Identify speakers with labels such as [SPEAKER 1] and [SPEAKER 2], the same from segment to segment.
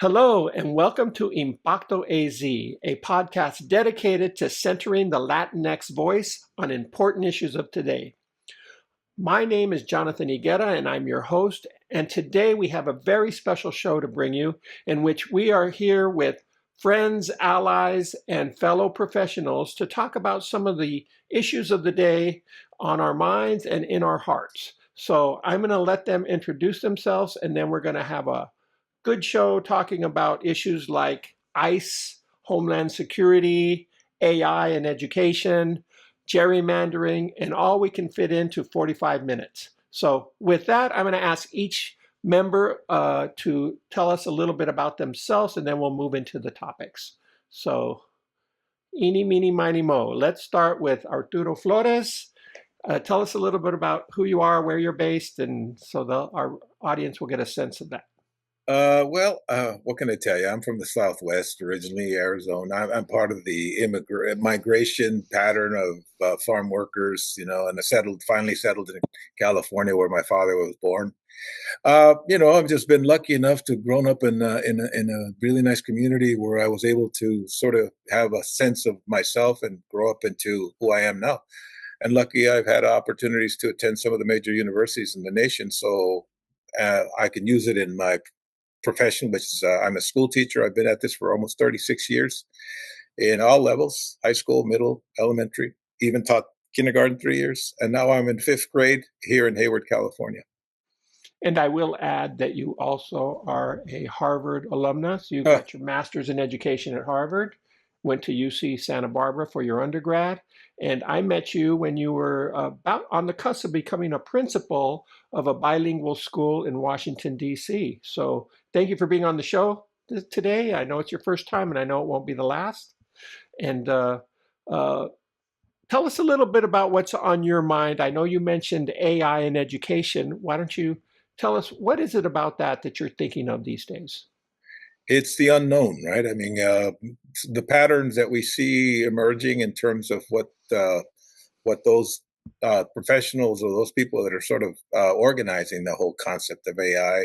[SPEAKER 1] Hello, and welcome to ImpactoAZ, a podcast dedicated to centering the Latinx voice on important issues of today. My name is Jonathan Higuera, and I'm your host. And today we have a very special show to bring you, in which we are here with friends, allies, and fellow professionals to talk about some of the issues of the day on our minds and in our hearts. So I'm going to let them introduce themselves, and then we're going to have a good show talking about issues like ICE, Homeland Security, AI and education, gerrymandering, and all we can fit into 45 minutes. So with that, I'm going to ask each member to tell us a little bit about themselves, and then we'll move into the topics. So eeny, meeny, miny, mo. Let's start with Arturo Flores. Tell us a little bit about who you are, where you're based, and so our audience will get a sense of that.
[SPEAKER 2] What can I tell you? I'm from the Southwest, originally Arizona. I'm part of the migration pattern of farm workers, and finally settled in California, where my father was born. I've just been lucky enough to grown up in a really nice community where I was able to sort of have a sense of myself and grow up into who I am now. And lucky I've had opportunities to attend some of the major universities in the nation, so I can use it in my profession, which is I'm a school teacher. I've been at this for almost 36 years in all levels: high school, middle, elementary, even taught kindergarten 3 years. And now I'm in fifth grade here in Hayward, California.
[SPEAKER 1] And I will add that you also are a Harvard alumnus. You
[SPEAKER 2] Uh,
[SPEAKER 1] got your master's in education at Harvard, went to UC Santa Barbara for your undergrad, and I met you when you were about on the cusp of becoming a principal of a bilingual school in Washington, D.C. So thank you for being on the show today. I know it's your first time, and I know it won't be the last. And uh, tell us a little bit about what's on your mind. I know you mentioned AI in education. Why don't you tell us what is it about that you're thinking of these days?
[SPEAKER 2] it's the unknown, right? I mean, the patterns that we see emerging in terms of what those professionals or those people that are sort of organizing the whole concept of AI,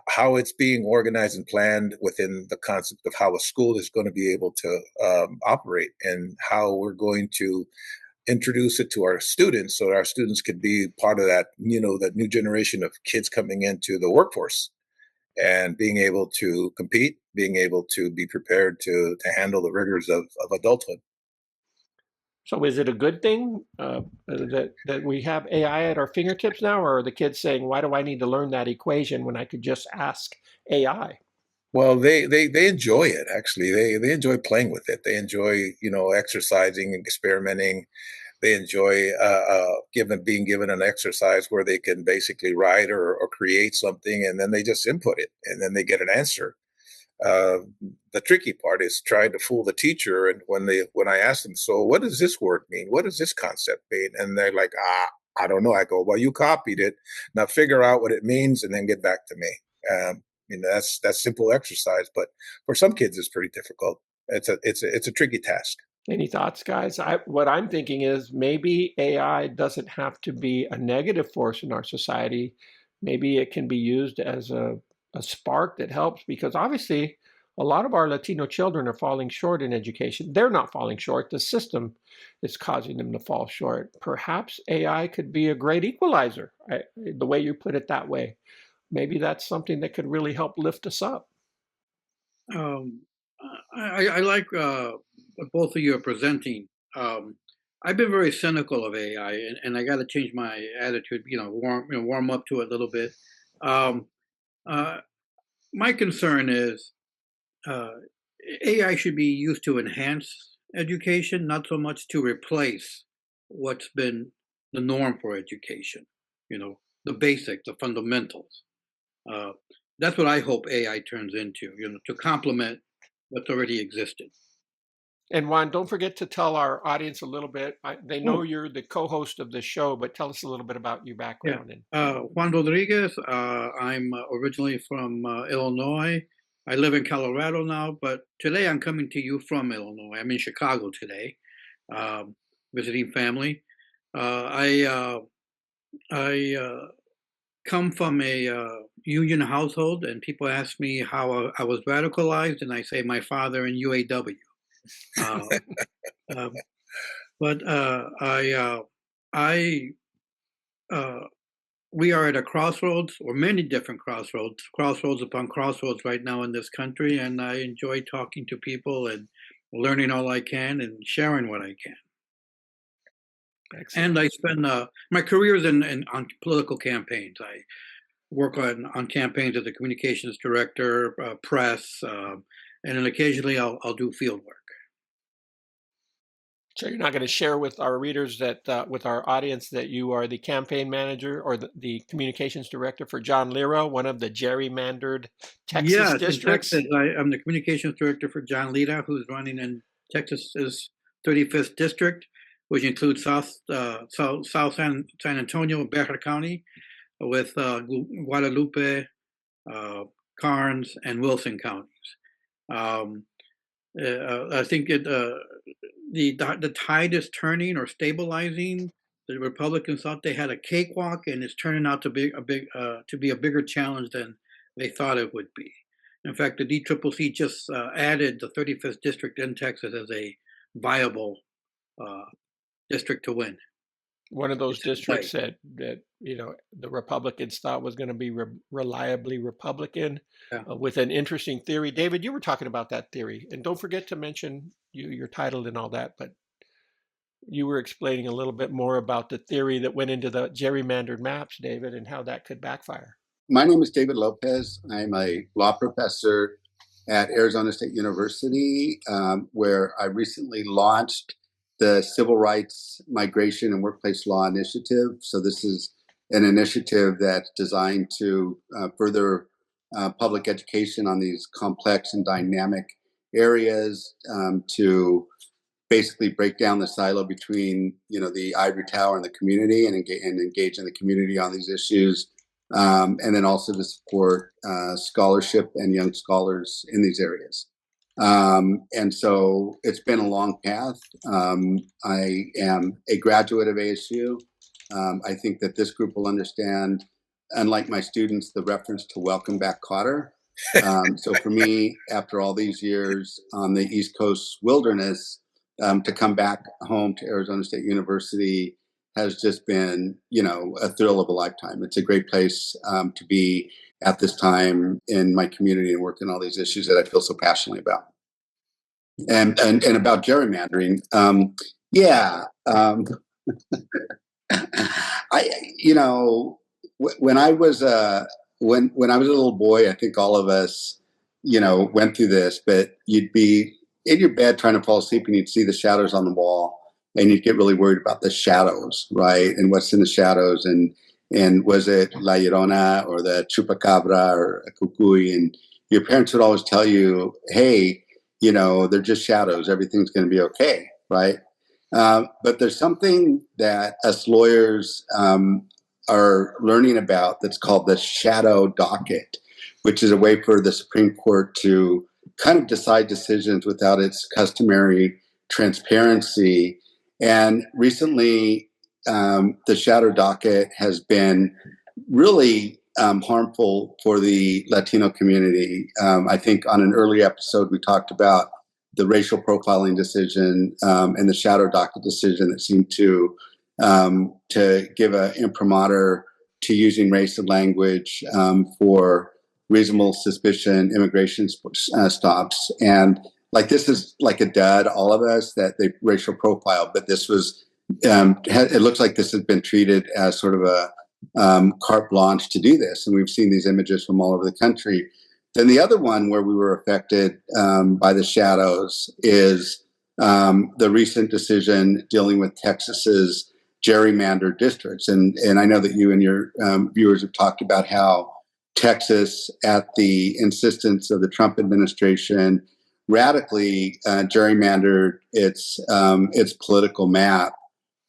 [SPEAKER 2] how it's being organized and planned within the concept of how a school is going to be able to operate, and how we're going to introduce it to our students so our students could be part of that, that new generation of kids coming into the workforce and being able to compete, being able to be prepared to handle the rigors of adulthood.
[SPEAKER 1] So is it a good thing that we have AI at our fingertips now, or are the kids saying, "Why do I need to learn that equation when I could just ask AI?"
[SPEAKER 2] Well, they enjoy it, actually. They enjoy playing with it. They enjoy, exercising, experimenting. They enjoy being given an exercise where they can basically write or create something, and then they just input it, and then they get an answer. Uh, the tricky part is trying to fool the teacher, and when I ask them, so what does this word mean? What does this concept mean? And they're like, I don't know. I go, well, you copied it. Now figure out what it means, and then get back to me. That's simple exercise, but for some kids, it's pretty difficult. It's a tricky task.
[SPEAKER 1] Any thoughts, guys? What I'm thinking is maybe AI doesn't have to be a negative force in our society. Maybe it can be used as a spark that helps, because obviously a lot of our Latino children are falling short in education. They're not falling short. The system is causing them to fall short. Perhaps AI could be a great equalizer, the way you put it that way. Maybe that's something that could really help lift us up.
[SPEAKER 3] Um, I like what both of you are presenting. I've been very cynical of AI, and I got to change my attitude. Warm up to it a little bit. Um, uh, my concern is uh, AI should be used to enhance education, not so much to replace what's been the norm for education. The basics, the fundamentals. Uh, that's what I hope AI turns into. To complement what's already existed.
[SPEAKER 1] And Juan, don't forget to tell our audience a little bit. They know
[SPEAKER 3] Oh,
[SPEAKER 1] you're the co-host of the show, but tell us a little bit about your
[SPEAKER 3] yeah.
[SPEAKER 1] background. And
[SPEAKER 3] Juan Rodriguez. I'm originally from Illinois. I live in Colorado now, but today I'm coming to you from Illinois. I'm in Chicago today, visiting family. I come from a union household, and people ask me how I was radicalized, and I say my father in UAW. Uh, uh, but I uh, we are at a crossroads, or many different crossroads upon crossroads right now in this country, and I enjoy talking to people and learning all I can and sharing what I can.
[SPEAKER 1] Excellent.
[SPEAKER 3] And I spend my career is in on political campaigns. I work on campaigns as a communications director, press, and then occasionally I'll do field work.
[SPEAKER 1] So you're not going to share with our readers that, with our audience, that you are the campaign manager or the communications director for John Lira, one of the gerrymandered Texas
[SPEAKER 3] Yes, in
[SPEAKER 1] districts?
[SPEAKER 3] Texas, I'm the communications director for John Lira, who's running in Texas's 35th district, which includes South San Antonio, Bejar County, with Guadalupe, uh, Karnes, and Wilson counties. Um, I think the tide is turning or stabilizing. The Republicans thought they had a cakewalk, and it's turning out to be a bigger challenge than they thought it would be. In fact, the DCCC just added the 35th district in Texas as a viable uh, district to win.
[SPEAKER 1] One of those
[SPEAKER 3] It's in
[SPEAKER 1] districts
[SPEAKER 3] play.
[SPEAKER 1] that the Republicans thought was going to be reliably Republican,
[SPEAKER 3] Yeah.
[SPEAKER 1] with an interesting theory. David, you were talking about that theory, and don't forget to mention your title and all that. But you were explaining a little bit more about the theory that went into the gerrymandered maps, David, and how that could backfire.
[SPEAKER 4] My name is David Lopez. I'm a law professor at Arizona State University, where I recently launched the Civil Rights, Migration, and Workplace Law Initiative. So this is an initiative that's designed to further public education on these complex and dynamic areas, to basically break down the silo between the ivory tower and the community, and engage in the community on these issues, and then also to support scholarship and young scholars in these areas. And so it's been a long path. I am a graduate of ASU. I think that this group will understand, unlike my students, the reference to Welcome Back, Kotter. So for me, after all these years on the East Coast wilderness, to come back home to Arizona State University has just been, a thrill of a lifetime. It's a great place to be at this time in my community and work on all these issues that I feel so passionately about. And about gerrymandering, when I was when I was a little boy, I think all of us, went through this. But you'd be in your bed trying to fall asleep, and you'd see the shadows on the wall, and you'd get really worried about the shadows, right? And what's in the shadows, and was it La Llorona or the Chupacabra or a Cucuy? And your parents would always tell you, hey, they're just shadows. Everything's going to be okay, right? But there's something that us lawyers are learning about that's called the shadow docket, which is a way for the Supreme Court to kind of decide decisions without its customary transparency. And recently, the shadow docket has been really harmful for the Latino community. I think on an early episode, we talked about the racial profiling decision and the shadow docket decision that seemed to give an imprimatur to using race and language for reasonable suspicion immigration stops. And like, this is like a dud, all of us, that they racial profile, but this was, it looks like this has been treated as sort of a carte blanche to do this. And we've seen these images from all over the country. Then the other one where we were affected by the shadows is the recent decision dealing with Texas's gerrymandered districts. And I know that you and your viewers have talked about how Texas, at the insistence of the Trump administration, radically gerrymandered its political map.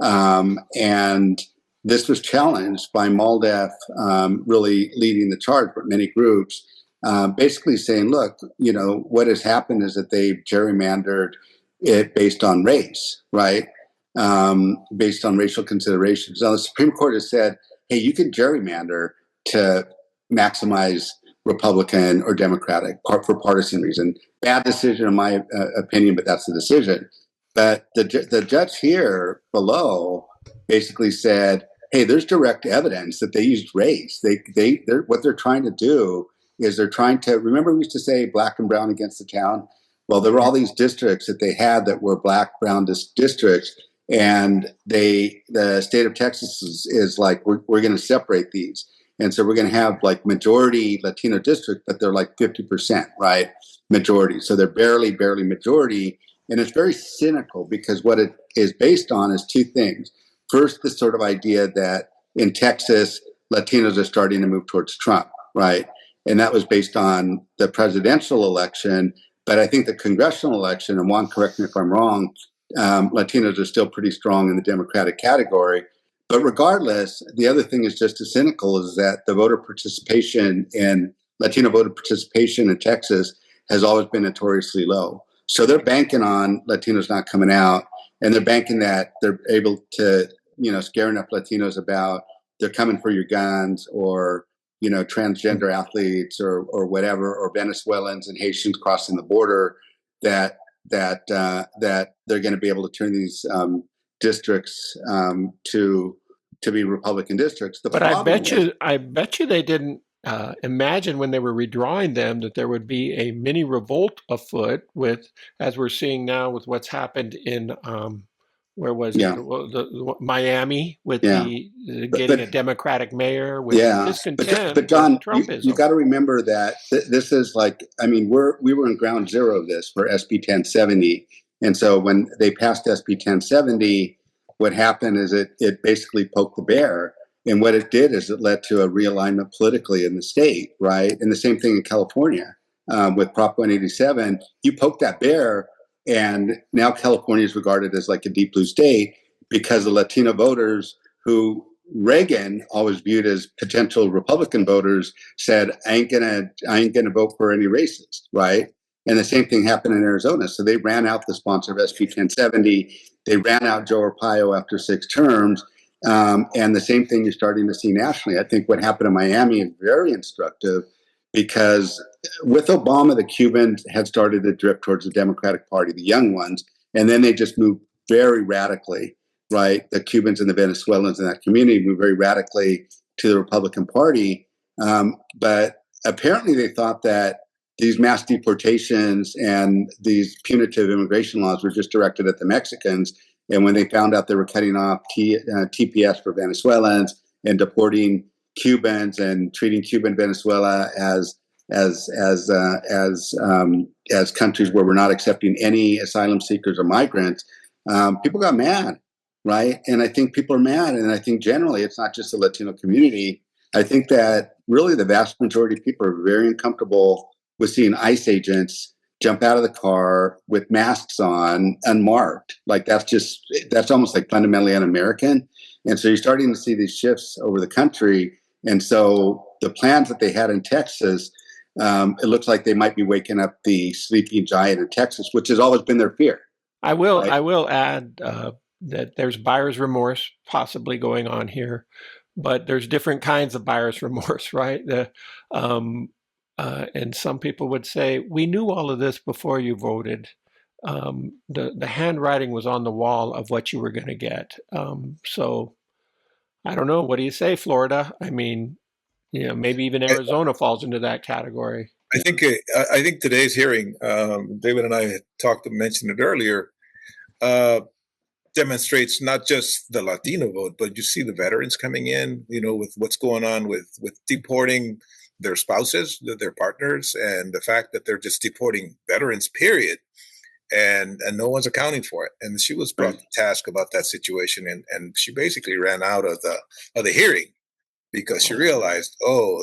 [SPEAKER 4] And this was challenged by MALDEF, really leading the charge, but many groups basically saying, look, what has happened is that they've gerrymandered it based on race, right? Based on racial considerations. Now, the Supreme Court has said, hey, you can gerrymander, to maximize Republican or Democratic for partisan reason. Bad decision in my opinion, but that's the decision. But the judge here below basically said, hey, there's direct evidence that they used race. They're what they're trying to do is they're trying to, remember we used to say black and brown against the town? Well, there were all these districts that they had that were black, brown districts. And the state of Texas is like, we're going to separate these. And so we're going to have like majority Latino district, but they're like 50%, right? Majority. So they're barely majority. And it's very cynical because what it is based on is two things. First, the sort of idea that in Texas, Latinos are starting to move towards Trump, right? And that was based on the presidential election. But I think the congressional election, and Juan, correct me if I'm wrong, Latinos are still pretty strong in the Democratic category. But regardless, the other thing is just as cynical is that the Latino voter participation in Texas has always been notoriously low. So they're banking on Latinos not coming out, and they're banking that they're able to, scare enough Latinos about they're coming for your guns, or, transgender athletes or whatever, or Venezuelans and Haitians crossing the border, that they're going to be able to turn these districts to be Republican districts.
[SPEAKER 1] But I bet you they didn't imagine when they were redrawing them that there would be a mini revolt afoot with, as we're seeing now with what's happened in where was it? The Miami with getting a Democratic mayor with discontent.
[SPEAKER 4] But John,
[SPEAKER 1] Trumpism.
[SPEAKER 4] you got to remember that this is like, we were in ground zero of this for SB 1070, and so when they passed SB 1070, what happened is it basically poked the bear. And what it did is it led to a realignment politically in the state, right? And the same thing in California with Prop 187. You poke that bear, and now California is regarded as like a deep blue state because the Latino voters who Reagan always viewed as potential Republican voters said, I ain't gonna vote for any racist, right? And the same thing happened in Arizona. So they ran out the sponsor of SB 1070. They ran out Joe Arpaio after 6 terms. And the same thing you're starting to see nationally. I think what happened in Miami is very instructive because with Obama, the Cubans had started to drift towards the Democratic Party, the young ones, and then they just moved very radically, right? The Cubans and the Venezuelans in that community moved very radically to the Republican Party. But apparently they thought that these mass deportations and these punitive immigration laws were just directed at the Mexicans. And when they found out they were cutting off TPS for Venezuelans and deporting Cubans and treating Cuban Venezuela as countries where we're not accepting any asylum seekers or migrants, people got mad, right? And I think people are mad. And I think generally it's not just the Latino community. I think that really the vast majority of people are very uncomfortable with seeing ICE agents jump out of the car with masks on, unmarked. Like that's almost like fundamentally un-American. And so you're starting to see these shifts over the country. And so the plans that they had in Texas, it looks like they might be waking up the sleeping giant in Texas, which has always been their fear.
[SPEAKER 1] I will add that there's buyer's remorse possibly going on here, but there's different kinds of buyer's remorse, right? And some people would say, we knew all of this before you voted. The handwriting was on the wall of what you were going to get. So I don't know. What do you say, Florida? I mean, maybe even Arizona falls into that category.
[SPEAKER 2] I think today's hearing, David and I had mentioned it earlier, demonstrates not just the Latino vote, but you see the veterans coming in, with what's going on with deporting their spouses, their partners, and the fact that they're just deporting veterans, period. And no one's accounting for it. And she was brought to task about that situation, and she basically ran out of the hearing because she realized,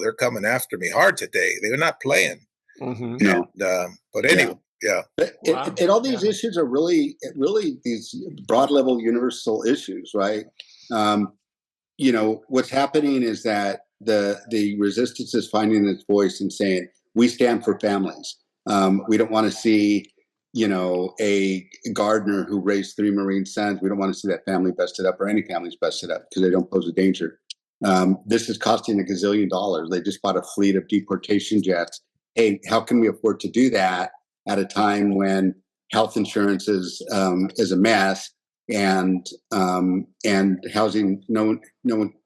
[SPEAKER 2] they're coming after me hard today. They're not playing.
[SPEAKER 1] Mm-hmm.
[SPEAKER 2] And, but anyway, yeah.
[SPEAKER 4] And all these issues are really these broad level universal issues, right? What's happening is that the resistance is finding its voice and saying, we stand for families. We don't want to see, a gardener who raised 3 Marine sons. We don't want to see that family busted up or any families busted up because they don't pose a danger. This is costing $1 gazillion. They just bought a fleet of deportation jets. Hey, how can we afford to do that at a time when health insurance is a mess and housing? No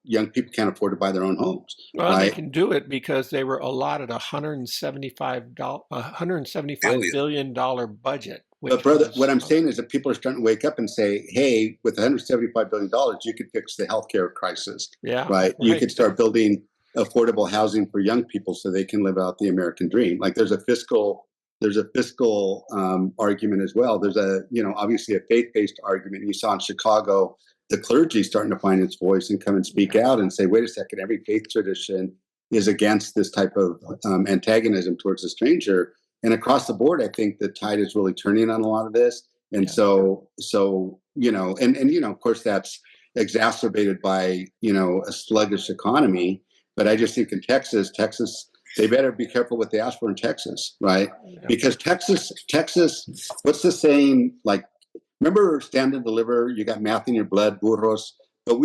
[SPEAKER 4] young people can't afford to buy their own homes.
[SPEAKER 1] Well,
[SPEAKER 4] right?
[SPEAKER 1] They can do it because they were allotted $175 billion budget.
[SPEAKER 4] But brother, what I'm saying is that people are starting to wake up and say, hey, with $175 billion, you could fix the healthcare crisis.
[SPEAKER 1] Yeah,
[SPEAKER 4] right? You could start building affordable housing for young people so they can live out the American dream. Like there's a fiscal argument as well. There's obviously a faith-based argument. You saw in Chicago, the clergy starting to find its voice and come and speak out and say, wait a second, every faith tradition is against this type of antagonism towards the stranger. And across the board, I think the tide is really turning on a lot of this. And so of course, that's exacerbated by, a sluggish economy. But I just think in Texas, they better be careful what they ask for in Texas, right? Yeah. Because Texas, what's the saying? Like, remember Stand and Deliver, you got math in your blood, burros. But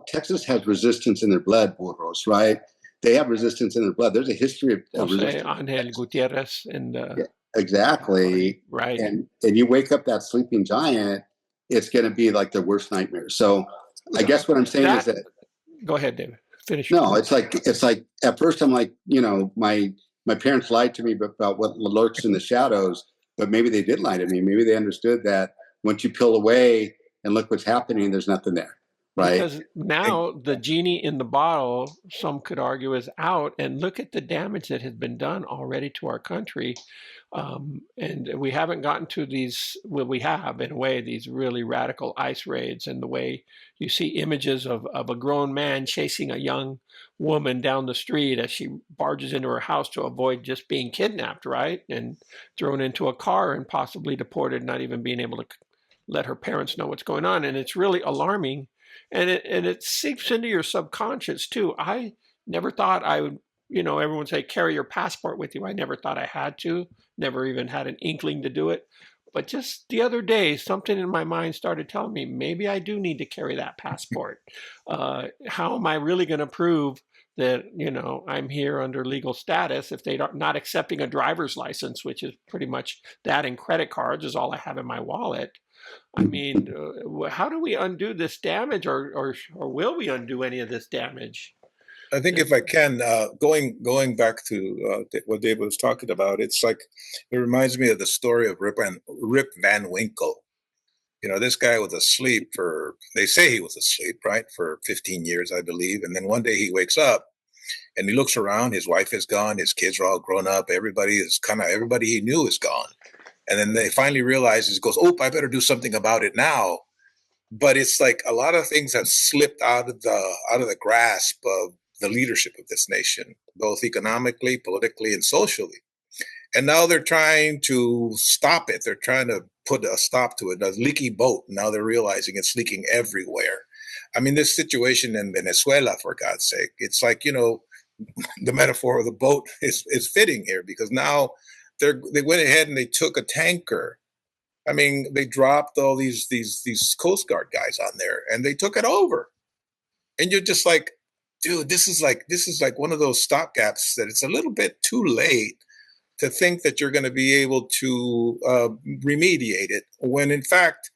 [SPEAKER 4] Texas has resistance in their blood, burros, right? They have resistance in their blood. There's a history of resistance.
[SPEAKER 1] Angel Gutierrez and
[SPEAKER 4] exactly.
[SPEAKER 1] Right.
[SPEAKER 4] And you wake up that sleeping giant, it's going to be like the worst nightmare. So I guess what I'm saying is that.
[SPEAKER 1] Go ahead, David. Finish.
[SPEAKER 4] No, it's like at first I'm like, my parents lied to me about what lurks in the shadows, but maybe they did lie to me. Maybe they understood that once you peel away and look what's happening, there's nothing there. Right.
[SPEAKER 1] Because now the genie in the bottle, some could argue, is out, and look at the damage that has been done already to our country. And we haven't gotten to these, well, we have in a way, these really radical ICE raids, and the way you see images of a grown man chasing a young woman down the street as she barges into her house to avoid just being kidnapped, right? And thrown into a car and possibly deported, not even being able to let her parents know what's going on. And it's really alarming. And it seeps into your subconscious too. I never thought I would, everyone say carry your passport with you. I never thought I had to, never even had an inkling to do it. But just the other day, something in my mind started telling me maybe I do need to carry that passport. How am I really going to prove that, I'm here under legal status if they're not accepting a driver's license, which is pretty much that, and credit cards is all I have in my wallet. I mean, how do we undo this damage, or will we undo any of this damage?
[SPEAKER 2] I think if I can, going back to what David was talking about, it's like, it reminds me of the story of Rip Van Winkle. This guy was asleep they say he was asleep, right, for 15 years, I believe. And then one day he wakes up and he looks around, his wife is gone, his kids are all grown up, everybody he knew is gone. And then they finally realizes, goes, oh, I better do something about it now. But it's like a lot of things have slipped out of the grasp of the leadership of this nation, both economically, politically, and socially. And now they're trying to stop it. They're trying to put a stop to it. A leaky boat. Now they're realizing it's leaking everywhere. I mean, this situation in Venezuela, for God's sake, it's like, the metaphor of the boat is fitting here, because now they went ahead and they took a tanker. I mean, they dropped all these Coast Guard guys on there, and they took it over. And you're just like, dude, this is like one of those stopgaps that it's a little bit too late to think that you're going to be able to remediate it, when in fact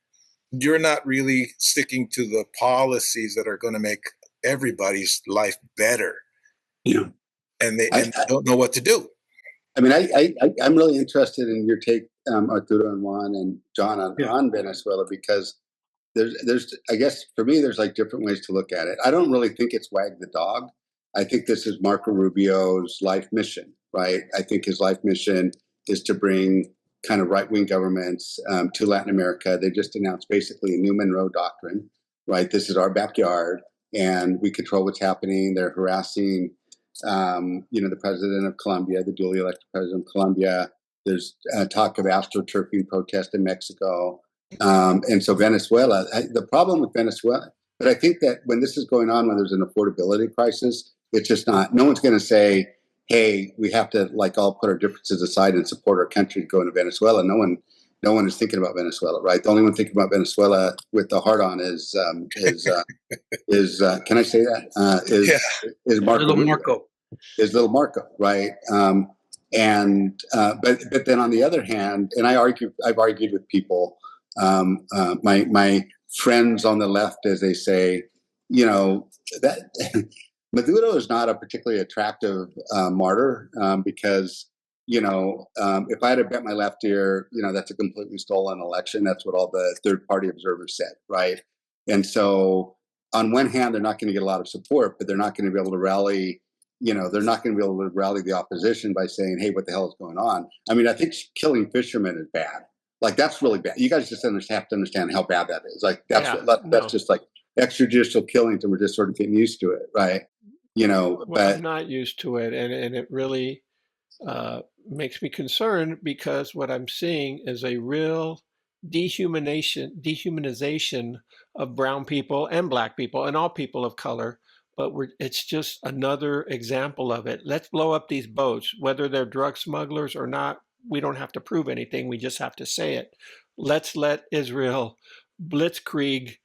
[SPEAKER 2] you're not really sticking to the policies that are going to make everybody's life better.
[SPEAKER 4] Yeah,
[SPEAKER 2] and they don't know what to do.
[SPEAKER 4] I mean, I'm really interested in your take, Arturo and Juan and John, on Venezuela, because there's I guess for me, there's like different ways to look at it. I don't really think it's wag the dog. I think this is Marco Rubio's life mission, right? I think his life mission is to bring kind of right-wing governments to Latin America. They just announced basically a New Monroe Doctrine, right? This is our backyard, and we control what's happening. They're harassing the president of Colombia, the duly elected president of Colombia. There's talk of astroturfing protest in Mexico. And so Venezuela, the problem with Venezuela, but I think that when this is going on, when there's an affordability crisis, it's just no one's going to say, hey, we have to all put our differences aside and support our country to go into Venezuela. No no one is thinking about Venezuela, right? The only one thinking about Venezuela with the heart on is can I say that? Is Marco
[SPEAKER 3] Little
[SPEAKER 4] Rubio.
[SPEAKER 3] Marco.
[SPEAKER 4] Is little Marco, right? But then on the other hand, and I've argued with people, my friends on the left, as they say, that Maduro is not a particularly attractive martyr because if I had to bet my left ear, that's a completely stolen election. That's what all the third-party observers said, right? And so on one hand, they're not going to get a lot of support, but they're not going to be able to rally. They're not going to be able to rally the opposition by saying, "Hey, what the hell is going on?" I mean, I think killing fishermen is bad. Like, that's really bad. You guys just have to understand how bad that is. Like, that's just like extrajudicial killings, and we're just sort of getting used to it, right?
[SPEAKER 1] Well,
[SPEAKER 4] but
[SPEAKER 1] I'm not used to it, and it really makes me concerned because what I'm seeing is a real dehumanization of brown people and black people and all people of color. But it's just another example of it. Let's blow up these boats, whether they're drug smugglers or not. We don't have to prove anything. We just have to say it. Let's let Israel blitzkrieg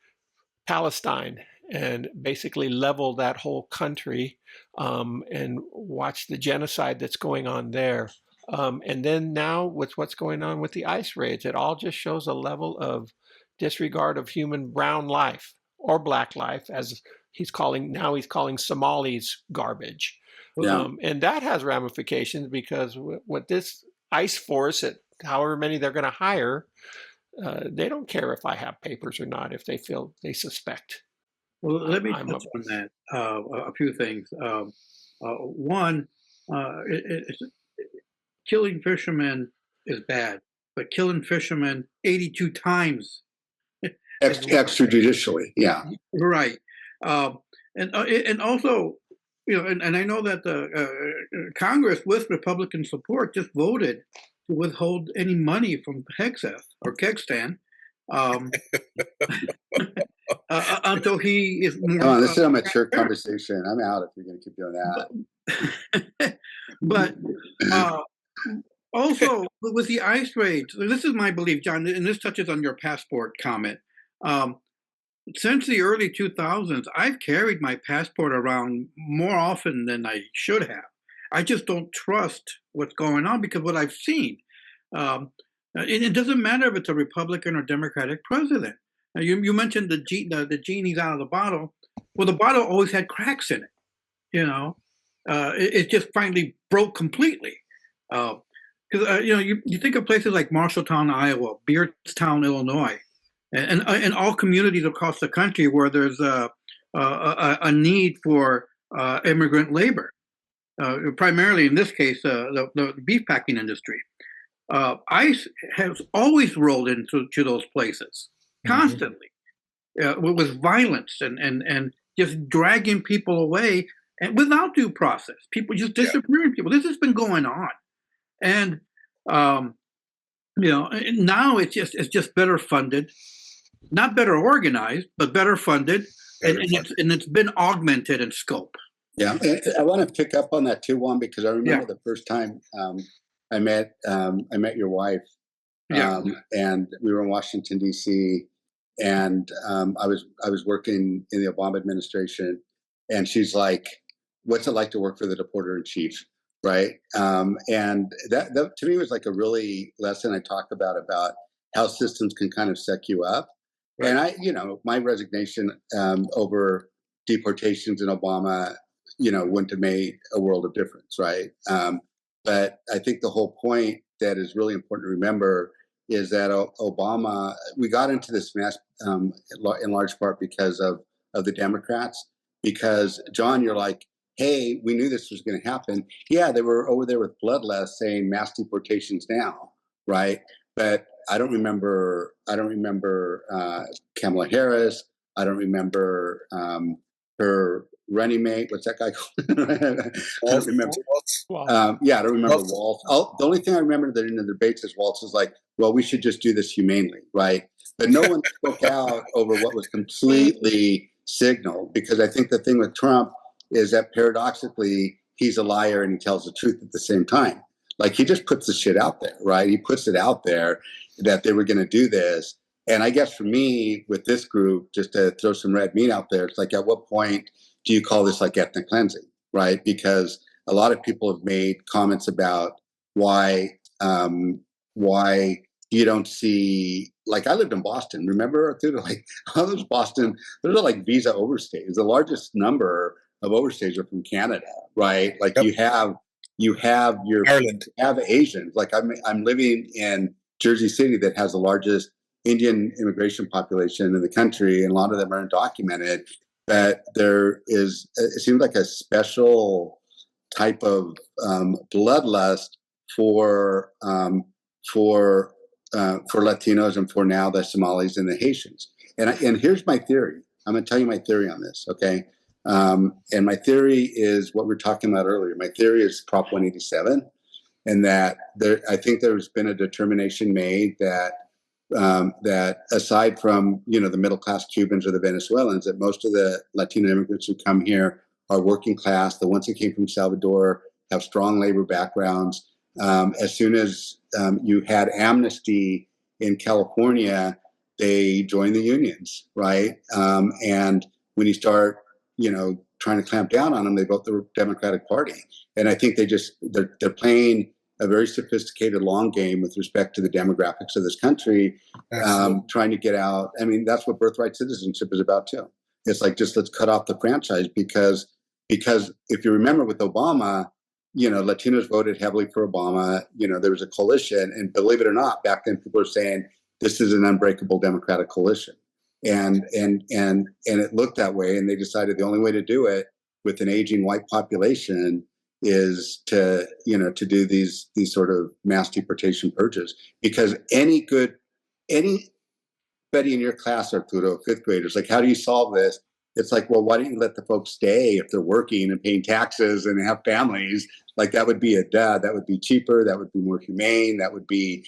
[SPEAKER 1] Palestine and basically level that whole country and watch the genocide that's going on there. And then now with what's going on with the ICE raids, it all just shows a level of disregard of human brown life or black life, as he's calling Somalis garbage. And that has ramifications because with this ICE force at however many they're going to hire, they don't care if I have papers or not, if they suspect.
[SPEAKER 3] Well, let me touch on that. A few things. One, killing fishermen is bad, but killing fishermen 82 times
[SPEAKER 4] extrajudicially, yeah,
[SPEAKER 3] right. And also, and I know that the Congress, with Republican support, just voted to withhold any money from Hexeth or Kextan until he is more.
[SPEAKER 4] This is a mature conversation. I'm out if you're going to keep doing that.
[SPEAKER 3] But also with the ICE raids, this is my belief, John, and this touches on your passport comment. Since the early 2000s, I've carried my passport around more often than I should have. I just don't trust what's going on because what I've seen. It doesn't matter if it's a Republican or Democratic president. You mentioned the genie's out of the bottle. Well, the bottle always had cracks in it. It just finally broke completely. Because you think of places like Marshalltown, Iowa, Beardstown, Illinois, and all communities across the country where there's a need for immigrant labor, primarily in this case the beef packing industry. ICE has always rolled into those places constantly with violence and just dragging people away and without due process. People just disappearing people. This has been going on, and now it's just better funded, not better organized, but better funded, and it's been augmented in scope.
[SPEAKER 4] Yeah, and I want to pick up on that too, Juan, because I remember the first time I met your wife, and we were in Washington D.C. and I was working in the Obama administration, and she's like, "What's it like to work for the Reporter in Chief?" Right, and that to me was like a really lesson I talk about how systems can kind of suck you up. Right. And my resignation over deportations in Obama, wouldn't have made a world of difference, right? But I think the whole point that is really important to remember is that Obama, we got into this mess in large part because of the Democrats. Because, John, you're like, hey, we knew this was going to happen. Yeah, they were over there with bloodlust saying mass deportations now, right? But I don't remember Kamala Harris. I don't remember her running mate. What's that guy called? I don't remember. I don't remember Waltz. The only thing I remember that in the debates is Waltz was like, well, we should just do this humanely, right? But no one spoke out over what was completely signaled, because I think the thing with Trump is that paradoxically, he's a liar and he tells the truth at the same time. Like he just puts the shit out there, right? He puts it out there that they were going to do this. And I guess for me, with this group, just to throw some red meat out there, it's like, at what point do you call this like ethnic cleansing, right? Because a lot of people have made comments about why you don't see, like, I lived in Boston. Remember, dude, like all those Boston, those are like visa overstays. The largest number of overstays are from Canada, right? Like
[SPEAKER 2] Yep.
[SPEAKER 4] you have
[SPEAKER 2] Ireland.
[SPEAKER 4] Asians. Like I'm living in Jersey City that has the largest Indian immigration population in the country, and a lot of them are undocumented. That there is, it seems like a special type of bloodlust for Latinos and for now the Somalis and the Haitians. And here's my theory. I'm going to tell you my theory on this, okay? And my theory is what we were talking about earlier. My theory is Prop 187, and that I think there's been a determination made that that aside from the middle class Cubans or the Venezuelans, that most of the Latino immigrants who come here are working class. The ones that came from Salvador have strong labor backgrounds. As soon as you had amnesty in California, they joined the unions, right? And when you start, trying to clamp down on them, they vote the Democratic Party. And I think they're playing a very sophisticated long game with respect to the demographics of this country, trying to get out. I mean, that's what birthright citizenship is about too. It's like, just let's cut off the franchise because if you remember with Obama, Latinos voted heavily for Obama. There was a coalition, and believe it or not, back then people were saying this is an unbreakable Democratic coalition, and it looked that way. And they decided the only way to do it with an aging white population is to do these sort of mass deportation purges, because anybody in your class, Arturo, fifth graders, like, how do you solve this? It's like, well, why don't you let the folks stay if they're working and paying taxes and have families? Like, that would be that would be cheaper, that would be more humane, that would be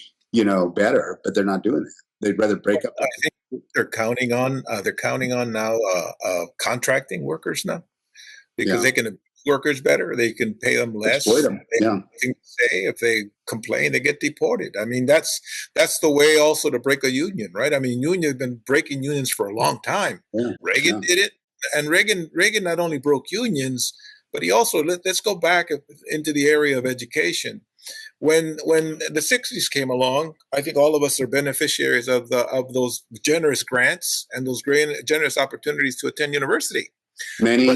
[SPEAKER 4] better. But they're not doing that. They'd rather break up.
[SPEAKER 2] I think they're counting on now contracting workers now, because they can workers better, they can pay them less.
[SPEAKER 4] Exploit them.
[SPEAKER 2] They have nothing to say. If they complain, they get deported. I mean, that's the way also to break a union, right? I mean, unions have been breaking unions for a long time. Reagan did it, and Reagan not only broke unions, but he also, let's go back into the area of education. When the 60s came along, I think all of us are beneficiaries of those generous grants and those generous opportunities to attend university.
[SPEAKER 4] Many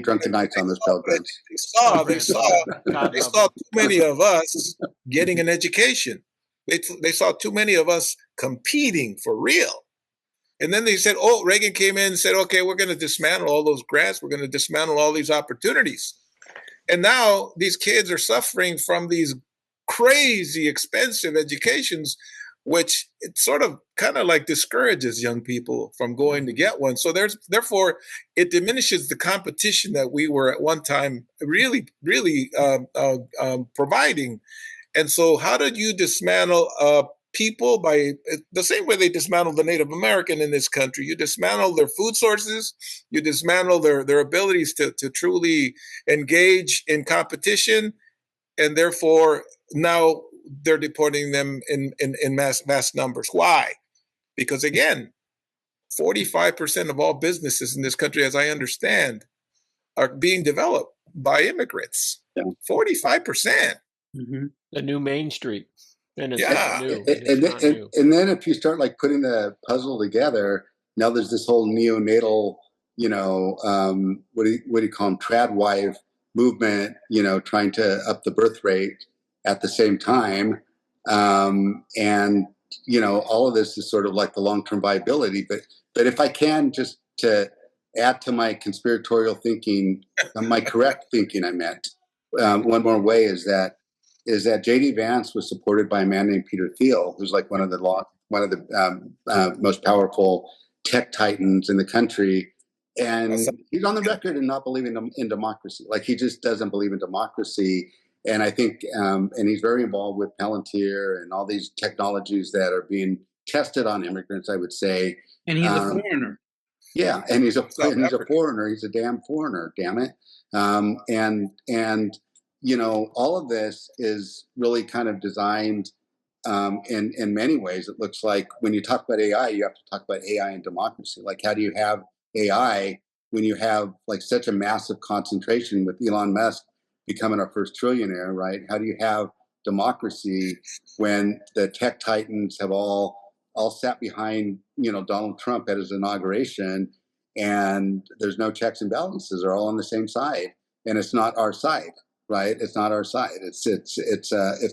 [SPEAKER 4] drunken nights on those Pell Grants.
[SPEAKER 2] They saw too many of us getting an education. They saw too many of us competing for real. And then they said, Reagan came in and said, okay, we're going to dismantle all those grants. We're going to dismantle all these opportunities. And now these kids are suffering from these crazy expensive educations, which it sort of kind of like discourages young people from going to get one. So therefore it diminishes the competition that we were at one time really providing. And so how did you dismantle people? By the same way they dismantled the Native American in this country. You dismantle their food sources, you dismantle their abilities to truly engage in competition, and therefore now they're deporting them in vast numbers. Why? Because again, 45% of all businesses in this country, as I understand, are being developed by immigrants. 45%.
[SPEAKER 1] Mm-hmm. The new Main Street. And it's
[SPEAKER 4] not
[SPEAKER 1] new.
[SPEAKER 4] And then if you start like putting the puzzle together, now there's this whole neonatal, what do you call them, trad wife movement, trying to up the birth rate at the same time. And, all of this is sort of like the long-term viability. But if I can, just to add to my conspiratorial thinking, my correct thinking, I meant, one more way is that J.D. Vance was supported by a man named Peter Thiel, who's like one of the most powerful tech titans in the country. And he's on the record in not believing in democracy. Like, he just doesn't believe in democracy. And I think, and he's very involved with Palantir and all these technologies that are being tested on immigrants, I would say.
[SPEAKER 3] And he's a foreigner.
[SPEAKER 4] Yeah, and he's a foreigner. He's a damn foreigner, damn it. all of this is really kind of designed in many ways. It looks like when you talk about AI, you have to talk about AI and democracy. Like, how do you have AI when you have like such a massive concentration with Elon Musk becoming our first trillionaire, right? How do you have democracy when the tech titans have all sat behind, Donald Trump at his inauguration, and there's no checks and balances? They're all on the same side, and it's not our side, right? It's not our side. It's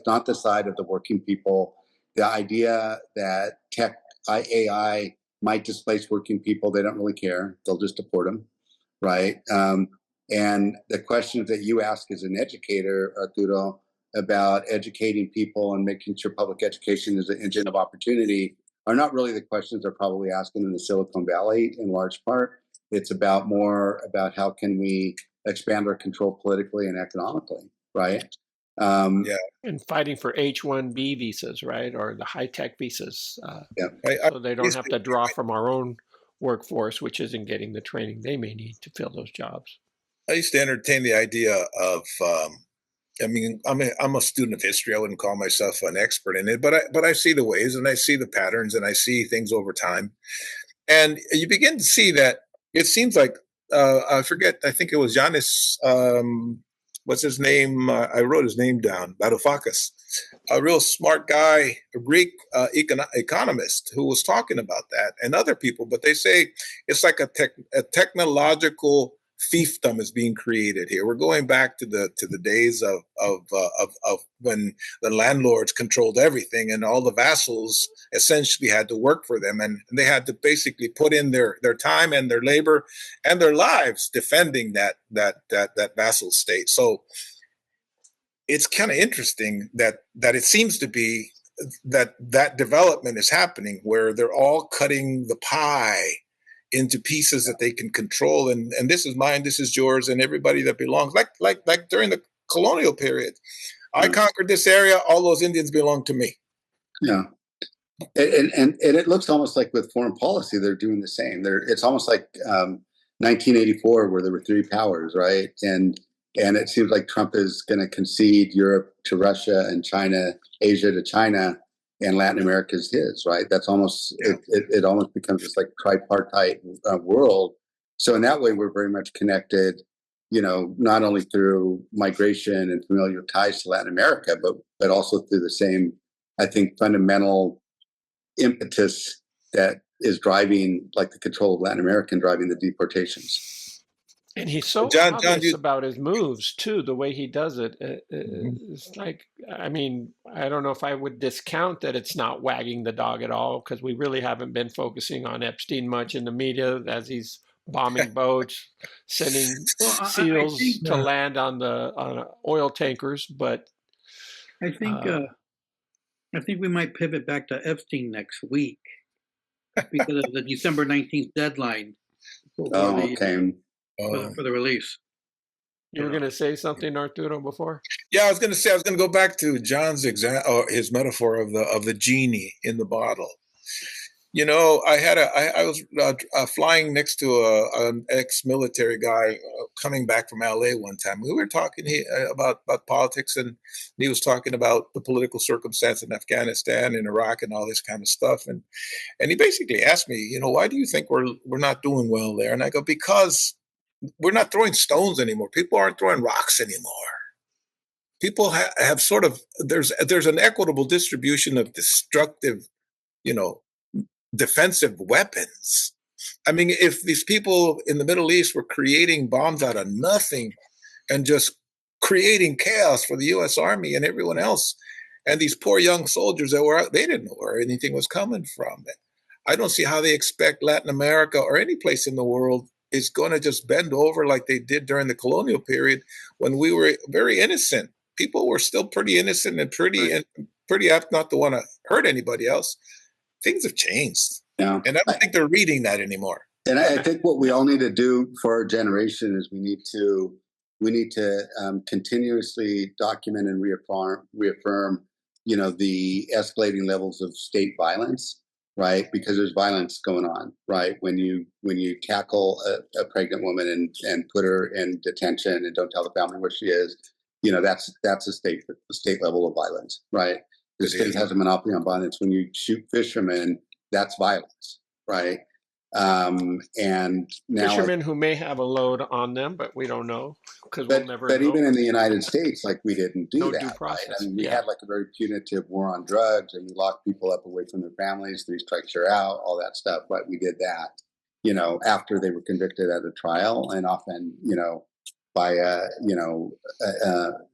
[SPEAKER 4] not the side of the working people. The idea that AI might displace working people, they don't really care. They'll just deport them, right? And the questions that you ask as an educator, Arturo, about educating people and making sure public education is an engine of opportunity are not really the questions they're probably asking in the Silicon Valley in large part. It's more about how can we expand our control politically and economically, right?
[SPEAKER 1] And fighting for H-1B visas, right? Or the high-tech visas. So they don't have to draw from our own workforce, which isn't getting the training they may need to fill those jobs.
[SPEAKER 2] I used to entertain the idea of, I'm a student of history. I wouldn't call myself an expert in it, but I see the ways and I see the patterns and I see things over time. And you begin to see that it seems like, I forget, I think it was Giannis, what's his name? I wrote his name down, Varoufakis, a real smart guy, a Greek economist who was talking about that, and other people. But they say it's like a technological fiefdom is being created here. We're going back to the days of when the landlords controlled everything, and all the vassals essentially had to work for them, and they had to basically put in their time and their labor and their lives defending that vassal state. So it's kind of interesting that it seems to be that development is happening where they're all cutting the pie into pieces that they can control, and this is mine, this is yours, and everybody that belongs. Like during the colonial period, I conquered this area, all those Indians belong to me.
[SPEAKER 4] Yeah, and it looks almost like with foreign policy they're doing the same. It's almost like 1984 where there were three powers, right? And it seems like Trump is going to concede Europe to Russia and China, Asia to China, and Latin America is his, right? That's almost, it almost becomes this like tripartite world. So in that way, we're very much connected, not only through migration and familial ties to Latin America, but also through the same, I think, fundamental impetus that is driving like the control of Latin America and driving the deportations.
[SPEAKER 1] And he's so obvious about his moves too. The way he does it, it's like, I don't know if I would discount that it's not wagging the dog at all, because we really haven't been focusing on Epstein much in the media as he's bombing boats, sending SEALs to land on oil tankers. But
[SPEAKER 3] I think we might pivot back to Epstein next week because of the December 19th deadline. For the release.
[SPEAKER 1] You were going to say something, Arturo, before?
[SPEAKER 2] Yeah, I was going to go back to John's his metaphor of the genie in the bottle. I was flying next to an ex-military guy coming back from LA one time. We were talking about politics, and he was talking about the political circumstance in Afghanistan and Iraq and all this kind of stuff. And he basically asked me, why do you think we're not doing well there? And I go, because we're not throwing stones anymore. People aren't throwing rocks anymore. People have sort of, there's an equitable distribution of destructive, defensive weapons. If these people in the Middle East were creating bombs out of nothing and just creating chaos for the U.S. Army and everyone else, and these poor young soldiers that were out, they didn't know where anything was coming from. I don't see how they expect Latin America or any place in the world is going to just bend over like they did during the colonial period when we were very innocent. People were still pretty innocent and pretty apt not to want to hurt anybody else. Things have changed. Yeah. And I don't think they're reading that anymore.
[SPEAKER 4] And I think what we all need to do for our generation is we need to continuously document and reaffirm, the escalating levels of state violence, right? Because there's violence going on, right? When you tackle a pregnant woman and put her in detention and don't tell the family where she is, that's a state level of violence, right? The state has a monopoly on violence. When you shoot fishermen, that's violence, right? And now
[SPEAKER 1] fishermen who may have a load on them, but we don't know because we'll never know.
[SPEAKER 4] But even in the United States, like we didn't do
[SPEAKER 1] no
[SPEAKER 4] that,
[SPEAKER 1] due
[SPEAKER 4] right?
[SPEAKER 1] process.
[SPEAKER 4] I mean, we had like a very punitive war on drugs, and we locked people up away from their families. 3 strikes you're out, all that stuff. But we did that, after they were convicted at a trial, and often, by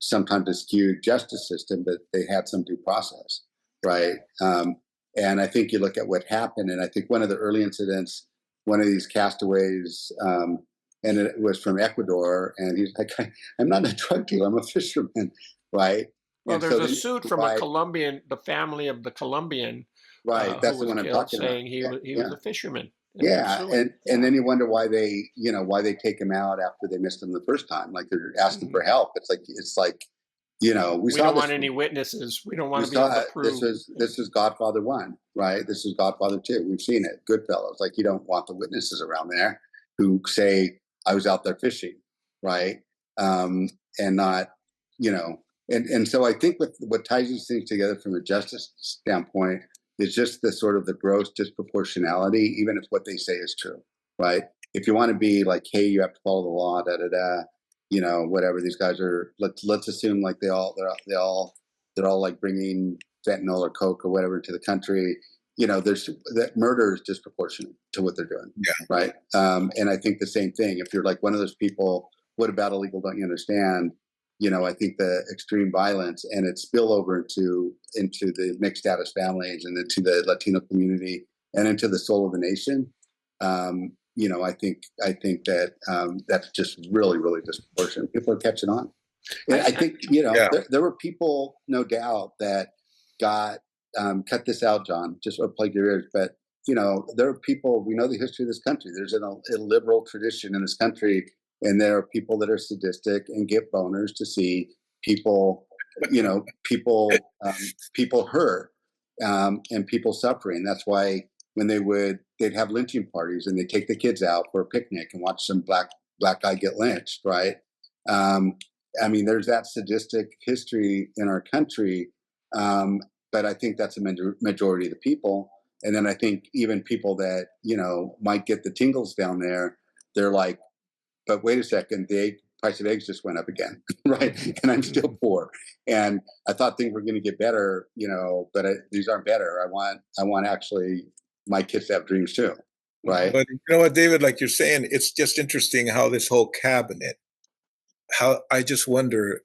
[SPEAKER 4] sometimes a skewed justice system, but they had some due process, right? And I think you look at what happened, and I think one of the early incidents, one of these castaways, and it was from Ecuador, and he's like, "I'm not a drug dealer, I'm a fisherman," right?
[SPEAKER 1] Well,
[SPEAKER 4] And
[SPEAKER 1] there's
[SPEAKER 4] so
[SPEAKER 1] a suit from a Colombian, the family of the Colombian,
[SPEAKER 4] right, that's
[SPEAKER 1] who
[SPEAKER 4] the
[SPEAKER 1] was
[SPEAKER 4] one I'm
[SPEAKER 1] killed,
[SPEAKER 4] talking
[SPEAKER 1] saying
[SPEAKER 4] about.
[SPEAKER 1] he was a fisherman.
[SPEAKER 4] Yeah, and then you wonder why they, why they take him out after they missed him the first time. Like they're asking for help. It's like, we saw
[SPEAKER 1] don't
[SPEAKER 4] this.
[SPEAKER 1] want any witnesses. We don't want
[SPEAKER 4] We
[SPEAKER 1] to be able
[SPEAKER 4] saw
[SPEAKER 1] to
[SPEAKER 4] it.
[SPEAKER 1] prove.
[SPEAKER 4] This is Godfather 1, right? This is Godfather 2. We've seen it. Goodfellas. Like you don't want the witnesses around there who say I was out there fishing, right? And not, and so I think what ties these things together from a justice standpoint is just the sort of the gross disproportionality, even if what they say is true, right? If you want to be like, hey, you have to follow the law, whatever. These guys are. Let's assume like they're all like bringing fentanyl or coke or whatever into the country. There's that murder is disproportionate to what they're doing, right? And I think the same thing. If you're like one of those people, what about illegal? Don't you understand? I think the extreme violence and its spillover into the mixed status families and into the Latino community and into the soul of the nation. I think that that's just really, really disproportionate. People are catching on. And I think, there were people, no doubt, that got, cut this out, John, just or plug your ears. But, there are people, we know the history of this country. There's a liberal tradition in this country. And there are people that are sadistic and get boners to see people, people hurt and people suffering. That's why when they'd have lynching parties and they'd take the kids out for a picnic and watch some black guy get lynched, right? There's that sadistic history in our country, but I think that's a majority of the people. And then I think even people that, might get the tingles down there, they're like, but wait a second, the price of eggs just went up again, right? And I'm still poor. And I thought things were going to get better, but these aren't better. I want actually my kids to have dreams too, right?
[SPEAKER 2] But you know what, David, like you're saying, it's just interesting how this whole cabinet, how I just wonder,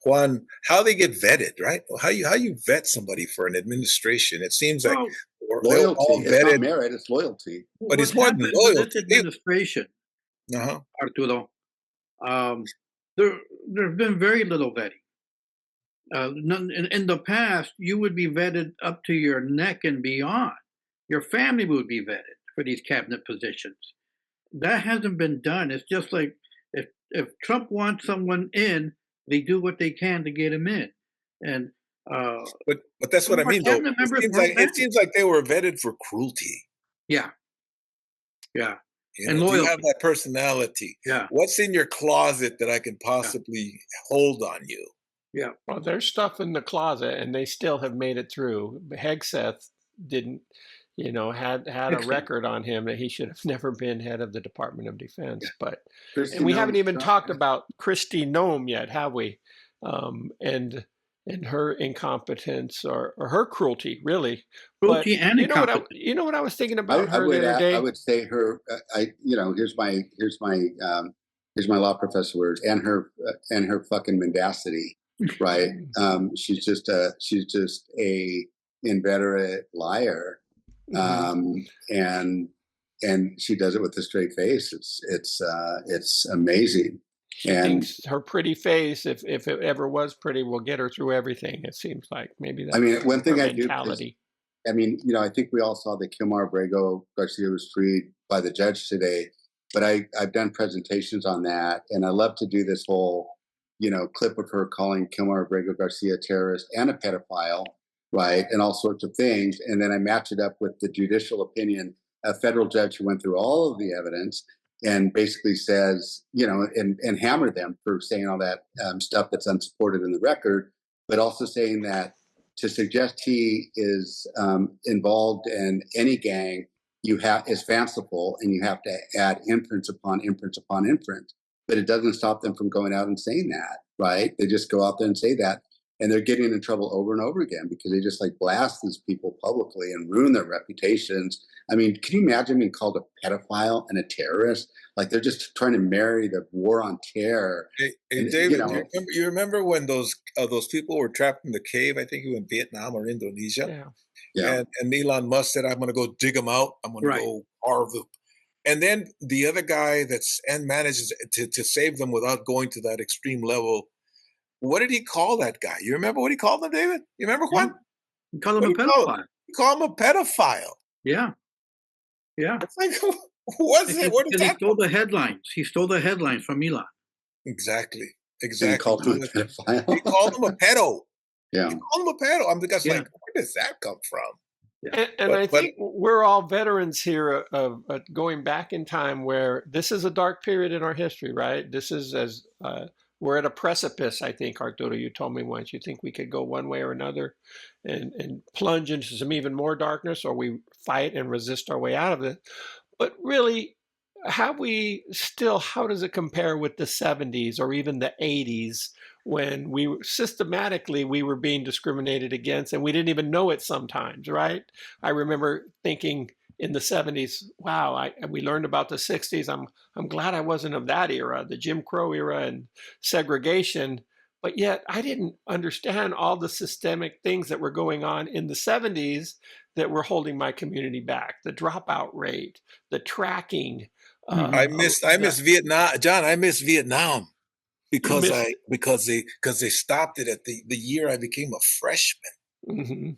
[SPEAKER 2] Juan, how they get vetted, right? How you vet somebody for an administration? It seems like
[SPEAKER 4] loyalty.
[SPEAKER 2] all vetted.
[SPEAKER 4] It's not merit; it's loyalty.
[SPEAKER 2] But it's more than loyalty.
[SPEAKER 3] With this administration, Arturo, there's been very little vetting. In the past, you would be vetted up to your neck and beyond. Your family would be vetted for these cabinet positions. That hasn't been done. It's just like if Trump wants someone in, they do what they can to get him in. And
[SPEAKER 2] but that's what I mean, though. It seems like they were vetted for cruelty.
[SPEAKER 3] Yeah.
[SPEAKER 2] And loyalty. Do you have that personality?
[SPEAKER 3] Yeah.
[SPEAKER 2] What's in your closet that I can possibly hold on you?
[SPEAKER 3] Yeah.
[SPEAKER 1] Well, there's stuff in the closet, and they still have made it through. Hegseth didn't, had a record on him that he should have never been head of the Department of Defense. But and we haven't even talked about Kristi Noem yet, have we? And her incompetence or her cruelty, really.
[SPEAKER 3] Cruelty and incompetence.
[SPEAKER 1] You know what I was thinking about her the other day?
[SPEAKER 4] I would say her. Here's my law professor words, and her fucking mendacity, right? She's just a inveterate liar, and she does it with a straight face. It's amazing.
[SPEAKER 1] She thinks her pretty face, if it ever was pretty, will get her through everything. It seems like maybe that's
[SPEAKER 4] one thing I do. I think we all saw that Kilmar Abrego Garcia was freed by the judge today, but I've done presentations on that, and I love to do this whole, clip of her calling Kilmar Abrego Garcia a terrorist and a pedophile, right, and all sorts of things, and then I match it up with the judicial opinion, a federal judge who went through all of the evidence and basically says, and hammer them for saying all that stuff that's unsupported in the record, but also saying that to suggest he is involved in any gang is fanciful, and you have to add inference upon inference upon inference. But it doesn't stop them from going out and saying that, right? They just go out there and say that, and they're getting in trouble over and over again because they just blast these people publicly and ruin their reputations. I mean, can you imagine being called a pedophile and a terrorist? They're just trying to marry the war on terror.
[SPEAKER 2] Hey,
[SPEAKER 4] and,
[SPEAKER 2] David, you remember when those people were trapped in the cave? I think it was in Vietnam or Indonesia.
[SPEAKER 4] Yeah.
[SPEAKER 2] And Elon Musk said, "I'm going to go dig them out. I'm going to go carve them." And then the other guy manages to save them without going to that extreme level. What did he call that guy? You remember what he called him, David? You remember, Juan?
[SPEAKER 3] He called him a pedophile.
[SPEAKER 2] He called him a pedophile.
[SPEAKER 3] Yeah. Yeah.
[SPEAKER 2] It's like, what's it? Where did
[SPEAKER 3] he stole the headlines. He stole the headlines from Elon.
[SPEAKER 2] Exactly.
[SPEAKER 4] And he called him a pedophile.
[SPEAKER 2] He called him a pedo.
[SPEAKER 4] Yeah.
[SPEAKER 2] He called him a pedo. I'm just where does that come from?
[SPEAKER 1] Yeah. And I think we're all veterans here of going back in time, where this is a dark period in our history, right? This is we're at a precipice, I think, Arturo, you told me once. You think we could go one way or another and plunge into some even more darkness, or we fight and resist our way out of it. But really, how does it compare with the 70s or even the 80s, when we were being discriminated against and we didn't even know it sometimes, right? I remember thinking in the 70s, wow, we learned about the 60s. I'm glad I wasn't of that era, the Jim Crow era and segregation, but yet I didn't understand all the systemic things that were going on in the 70s that were holding my community back. The dropout rate, the tracking.
[SPEAKER 2] I miss Vietnam, John. I miss Vietnam because they stopped it at the year I became a freshman.
[SPEAKER 1] Mm-hmm.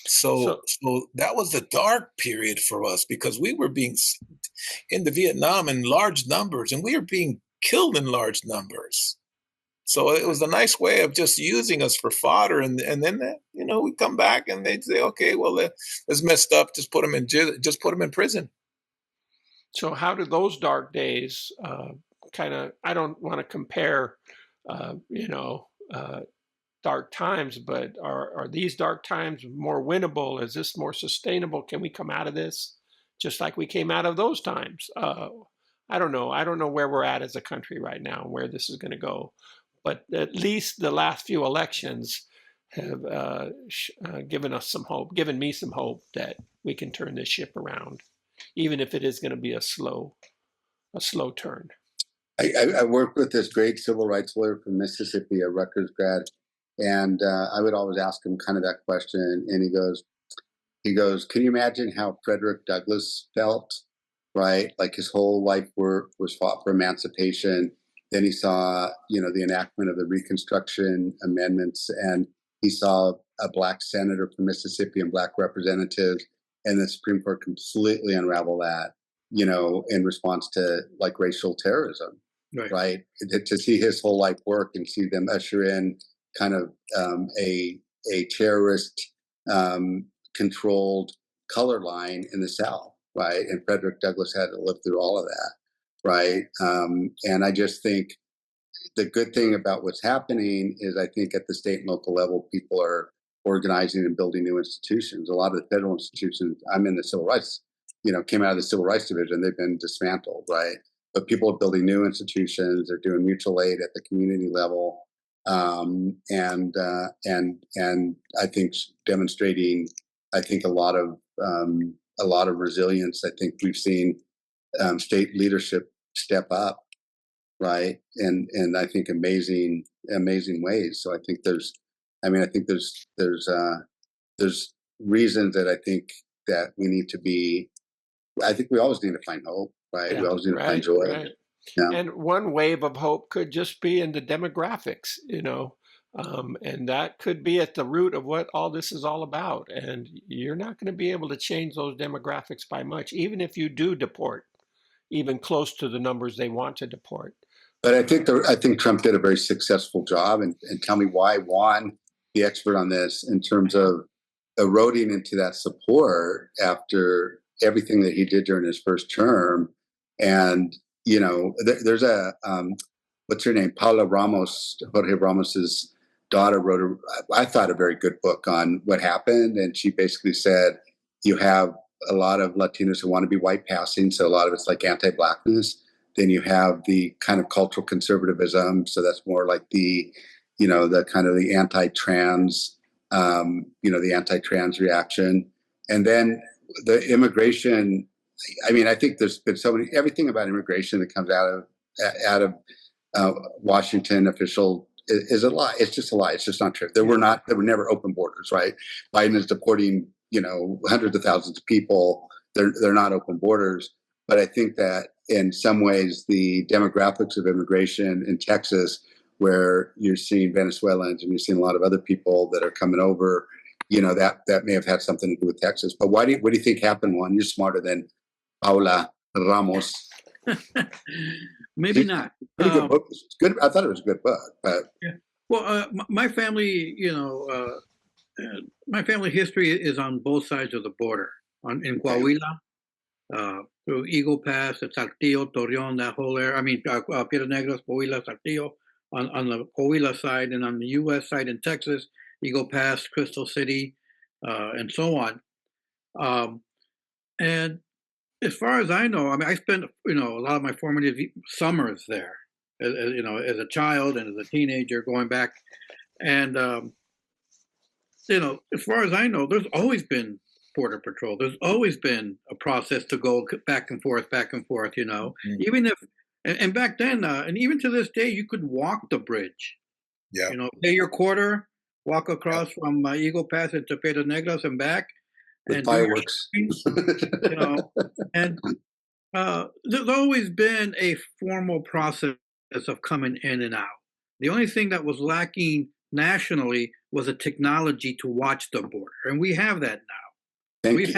[SPEAKER 2] So that was the dark period for us, because we were being into Vietnam in large numbers, and we were being killed in large numbers. So it was a nice way of just using us for fodder, and then we come back and they'd say, okay, well, that's messed up. Just put them in prison.
[SPEAKER 1] So how do those dark days I don't want to compare, dark times, but are these dark times more winnable? Is this more sustainable? Can we come out of this just like we came out of those times? I don't know. I don't know where we're at as a country right now and where this is going to go. But at least the last few elections have given me some hope that we can turn this ship around, even if it is going to be a slow turn.
[SPEAKER 4] I worked with this great civil rights lawyer from Mississippi, a Rutgers grad, and I would always ask him kind of that question, and he goes, can you imagine how Frederick Douglass felt, right? Like his whole life work was fought for emancipation. Then he saw, the enactment of the Reconstruction Amendments, and he saw a Black senator from Mississippi and Black representatives, and the Supreme Court completely unravel that, in response to racial terrorism, right? To see his whole life work and see them usher in kind of a terrorist controlled color line in the South, right? And Frederick Douglass had to live through all of that. Right. And I just think the good thing about what's happening is I think at the state and local level, people are organizing and building new institutions. A lot of the federal institutions, I'm in the civil rights, came out of the civil rights division, they've been dismantled. Right. But people are building new institutions. They're doing mutual aid at the community level. And I think demonstrating, a lot of resilience. I think we've seen state leadership step up, right? And I think amazing ways. So I think there's reasons that I think that we need to be. I think we always need to find hope, right?
[SPEAKER 1] Yeah,
[SPEAKER 4] we always need to find joy.
[SPEAKER 1] Right.
[SPEAKER 4] Yeah.
[SPEAKER 1] And one wave of hope could just be in the demographics, and that could be at the root of what all this is all about. And you're not going to be able to change those demographics by much, even if you do deport, even close to the numbers they want to deport.
[SPEAKER 4] But I think Trump did a very successful job. And tell me why Juan, the expert on this, in terms of eroding into that support after everything that he did during his first term, And there's a what's her name, Paula Ramos, Jorge Ramos's daughter wrote I thought a very good book on what happened, and she basically said you have a lot of Latinos who want to be white passing, so a lot of it's like anti-blackness. Then you have the kind of cultural conservatism, so that's more like the the kind of the anti-trans the anti-trans reaction. And then the immigration, I mean, I think there's been everything about immigration that comes out of Washington official is a lie. It's just a lie. It's just not true. There were never open borders, right? Biden is deporting, hundreds of thousands of people. They're not open borders. But I think that in some ways, the demographics of immigration in Texas, where you're seeing Venezuelans and you're seeing a lot of other people that are coming over, that may have had something to do with Texas. But what do you think happened, Juan? You're smarter than Paula Ramos.
[SPEAKER 3] Maybe not.
[SPEAKER 4] Pretty good book. It's good. I thought it was a good book. But
[SPEAKER 3] yeah. Well, my family, my family history is on both sides of the border. In Coahuila, through Eagle Pass, Saltillo, Torreon, that whole area. I mean, Piedras Negras, Coahuila, Saltillo, on the Coahuila side, and on the U.S. side in Texas, Eagle Pass, Crystal City, and so on. And as far as I know, I mean, I spent a lot of my formative summers there, as a child and as a teenager, going back. And as far as I know, there's always been Border Patrol. There's always been a process to go back and forth.
[SPEAKER 2] Mm-hmm.
[SPEAKER 3] Even if, and back then, and even to this day, you could walk the bridge.
[SPEAKER 2] Yeah.
[SPEAKER 3] Pay your quarter, walk across from Eagle Pass into Piedras Negras and back.
[SPEAKER 4] With fireworks.
[SPEAKER 3] And there's always been a formal process of coming in and out. The only thing that was lacking nationally was a technology to watch the border, and we have that now.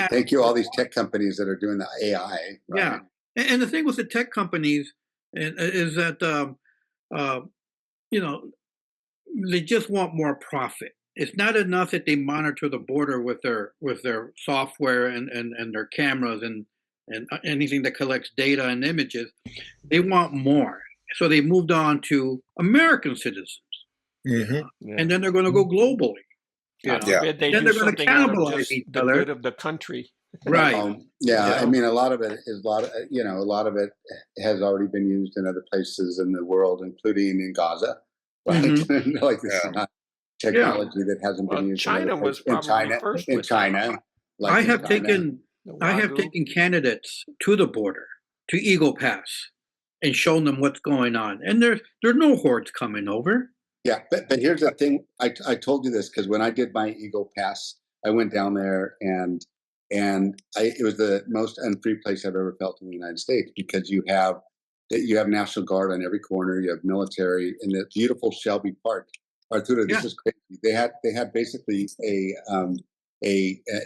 [SPEAKER 4] Thank you, all these tech companies that are doing the AI. Right?
[SPEAKER 3] Yeah, and the thing with the tech companies is that they just want more profit. It's not enough that they monitor the border with their software and their cameras and anything that collects data and images. They want more, so they moved on to American citizens, and then they're going to go globally.
[SPEAKER 1] They
[SPEAKER 3] then they're going to cannibalize each
[SPEAKER 1] the
[SPEAKER 3] other.
[SPEAKER 1] good of the country.
[SPEAKER 3] Right.
[SPEAKER 4] I mean, a lot of it is a lot of it has already been used in other places in the world, including in Gaza. Right?
[SPEAKER 3] Mm-hmm.
[SPEAKER 4] Like this is not technology that hasn't been used.
[SPEAKER 1] China was probably first
[SPEAKER 4] in China.
[SPEAKER 3] I have taken candidates to the border, to Eagle Pass, and shown them what's going on, and there are no hordes coming over.
[SPEAKER 4] Yeah, but here's the thing. I told you this because when I did my Eagle Pass, I went down there and it was the most unfree place I've ever felt in the United States, because you have National Guard on every corner, you have military, in the beautiful Shelby Park. Arturo, this is crazy. They had basically a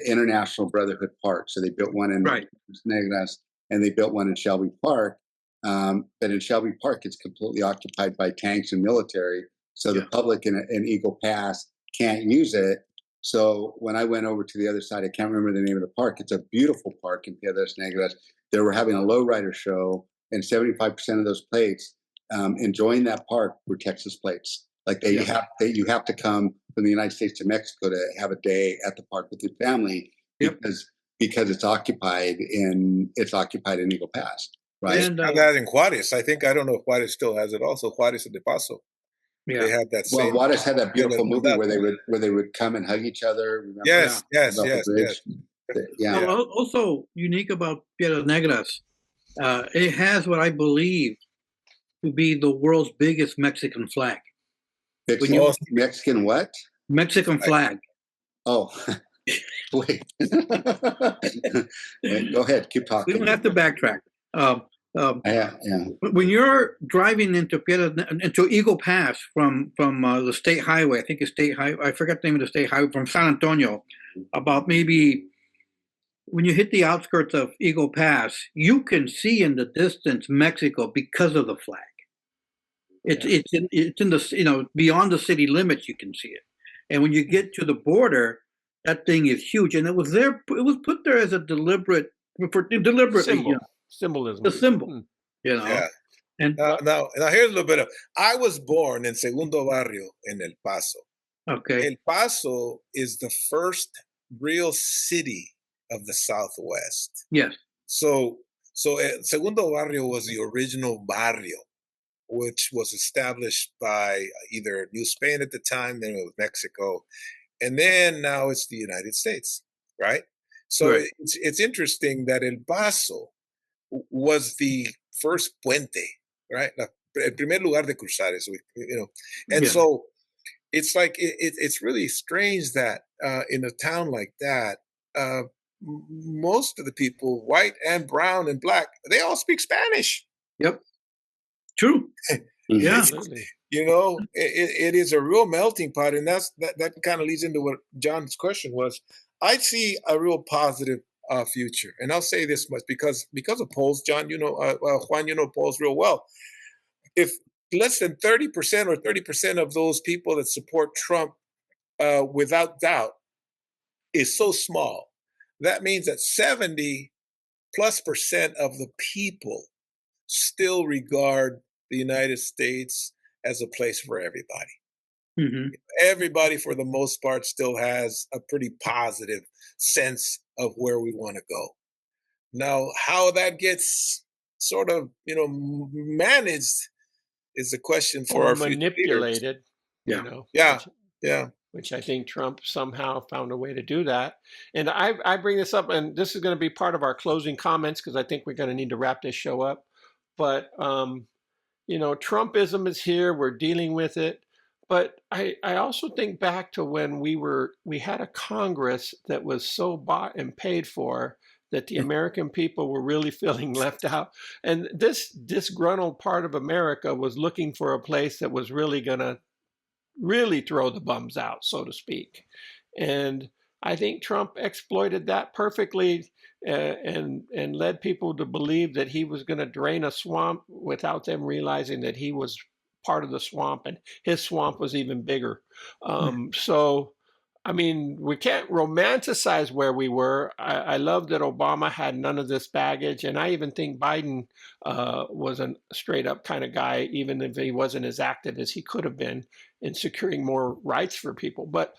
[SPEAKER 4] International Brotherhood Park. So they built one in Negras and they built one in Shelby Park. But in Shelby Park, it's completely occupied by tanks and military. So the public in Eagle Pass can't use it. So when I went over to the other side, I can't remember the name of the park. It's a beautiful park in Piedras Negras. They were having a lowrider show, and 75% of those plates enjoying that park were Texas plates. Like you have to come from the United States to Mexico to have a day at the park with your family because it's occupied in Eagle Pass. Right.
[SPEAKER 2] And that in Juarez, I don't know if Juarez still has it. Also, Juarez and De Paso.
[SPEAKER 3] Yeah.
[SPEAKER 2] They had that same.
[SPEAKER 4] Well, Juarez had that beautiful movie where they would come and hug each other. Remember?
[SPEAKER 2] Yes.
[SPEAKER 3] Yeah. Well, also unique about Piedras Negras, it has what I believe to be the world's biggest Mexican flag.
[SPEAKER 4] Mexican what?
[SPEAKER 3] Mexican flag.
[SPEAKER 4] Oh, wait. Go ahead. Keep talking.
[SPEAKER 3] We don't have to backtrack. When you're driving into Eagle Pass from the state highway, I think it's state highway. I forgot the name of the state highway from San Antonio. About maybe when you hit the outskirts of Eagle Pass, you can see in the distance Mexico because of the flag. It's in the beyond the city limits you can see it, and when you get to the border, that thing is huge, and it was put there as a deliberately
[SPEAKER 1] symbol. symbolism.
[SPEAKER 3] The symbol, you know.
[SPEAKER 2] Yeah.
[SPEAKER 3] And
[SPEAKER 2] Now here's a little bit of. I was born in Segundo Barrio in El Paso.
[SPEAKER 3] okay,
[SPEAKER 2] El Paso is the first real city of the Southwest.
[SPEAKER 3] yes,
[SPEAKER 2] So Segundo Barrio was the original barrio, which was established by either New Spain at the time, then it was Mexico, and then now it's the United States, right? So
[SPEAKER 3] right,
[SPEAKER 2] it's interesting that El Paso was the first puente, right? El primer lugar de cruzar, and
[SPEAKER 3] yeah,
[SPEAKER 2] so it's like it's really strange that in a town like that, most of the people, white and brown and black, they all speak Spanish.
[SPEAKER 3] yep, true, yeah,
[SPEAKER 1] Absolutely.
[SPEAKER 2] It is a real melting pot, and that kind of leads into what John's question was. I see a real positive future, and I'll say this much because of polls, John. Juan, you know polls real well. If less than 30% or 30% of those people that support Trump, without doubt, is so small, that means that 70+% of the people still regard the United States as a place for everybody.
[SPEAKER 3] hmm
[SPEAKER 2] Everybody, for the most part, still has a pretty positive sense of where we want to go. Now, how that gets sort of, managed is a question for
[SPEAKER 1] Or
[SPEAKER 2] our future leaders.
[SPEAKER 1] manipulated,
[SPEAKER 3] yeah,
[SPEAKER 2] Yeah, yeah.
[SPEAKER 1] which I think Trump somehow found a way to do that. And I bring this up, and this is going to be part of our closing comments because I think we're going to need to wrap this show up. But Trumpism is here. We're dealing with it. But I also think back to when we had a Congress that was so bought and paid for that the American people were really feeling left out. And this disgruntled part of America was looking for a place that was really going to really throw the bums out, so to speak. And I think Trump exploited that perfectly, and led people to believe that he was going to drain a swamp without them realizing that he was part of the swamp, and his swamp was even bigger. So, I mean, we can't romanticize where we were. I love that Obama had none of this baggage, and I even think Biden was a straight up kind of guy, even if he wasn't as active as he could have been in securing more rights for people. But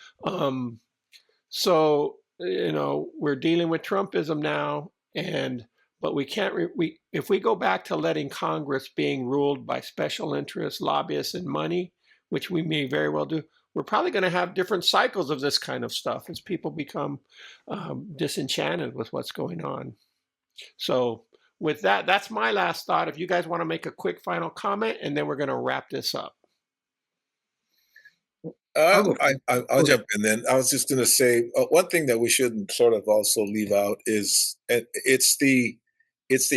[SPEAKER 1] so we're dealing with Trumpism now, but we can't. If we go back to letting Congress being ruled by special interests, lobbyists, and money, which we may very well do, we're probably going to have different cycles of this kind of stuff as people become disenchanted with what's going on. So with that, that's my last thought. If you guys want to make a quick final comment, and then we're going to wrap this up.
[SPEAKER 2] I'll jump in then. I was just going to say one thing that we shouldn't sort of also leave out is it's the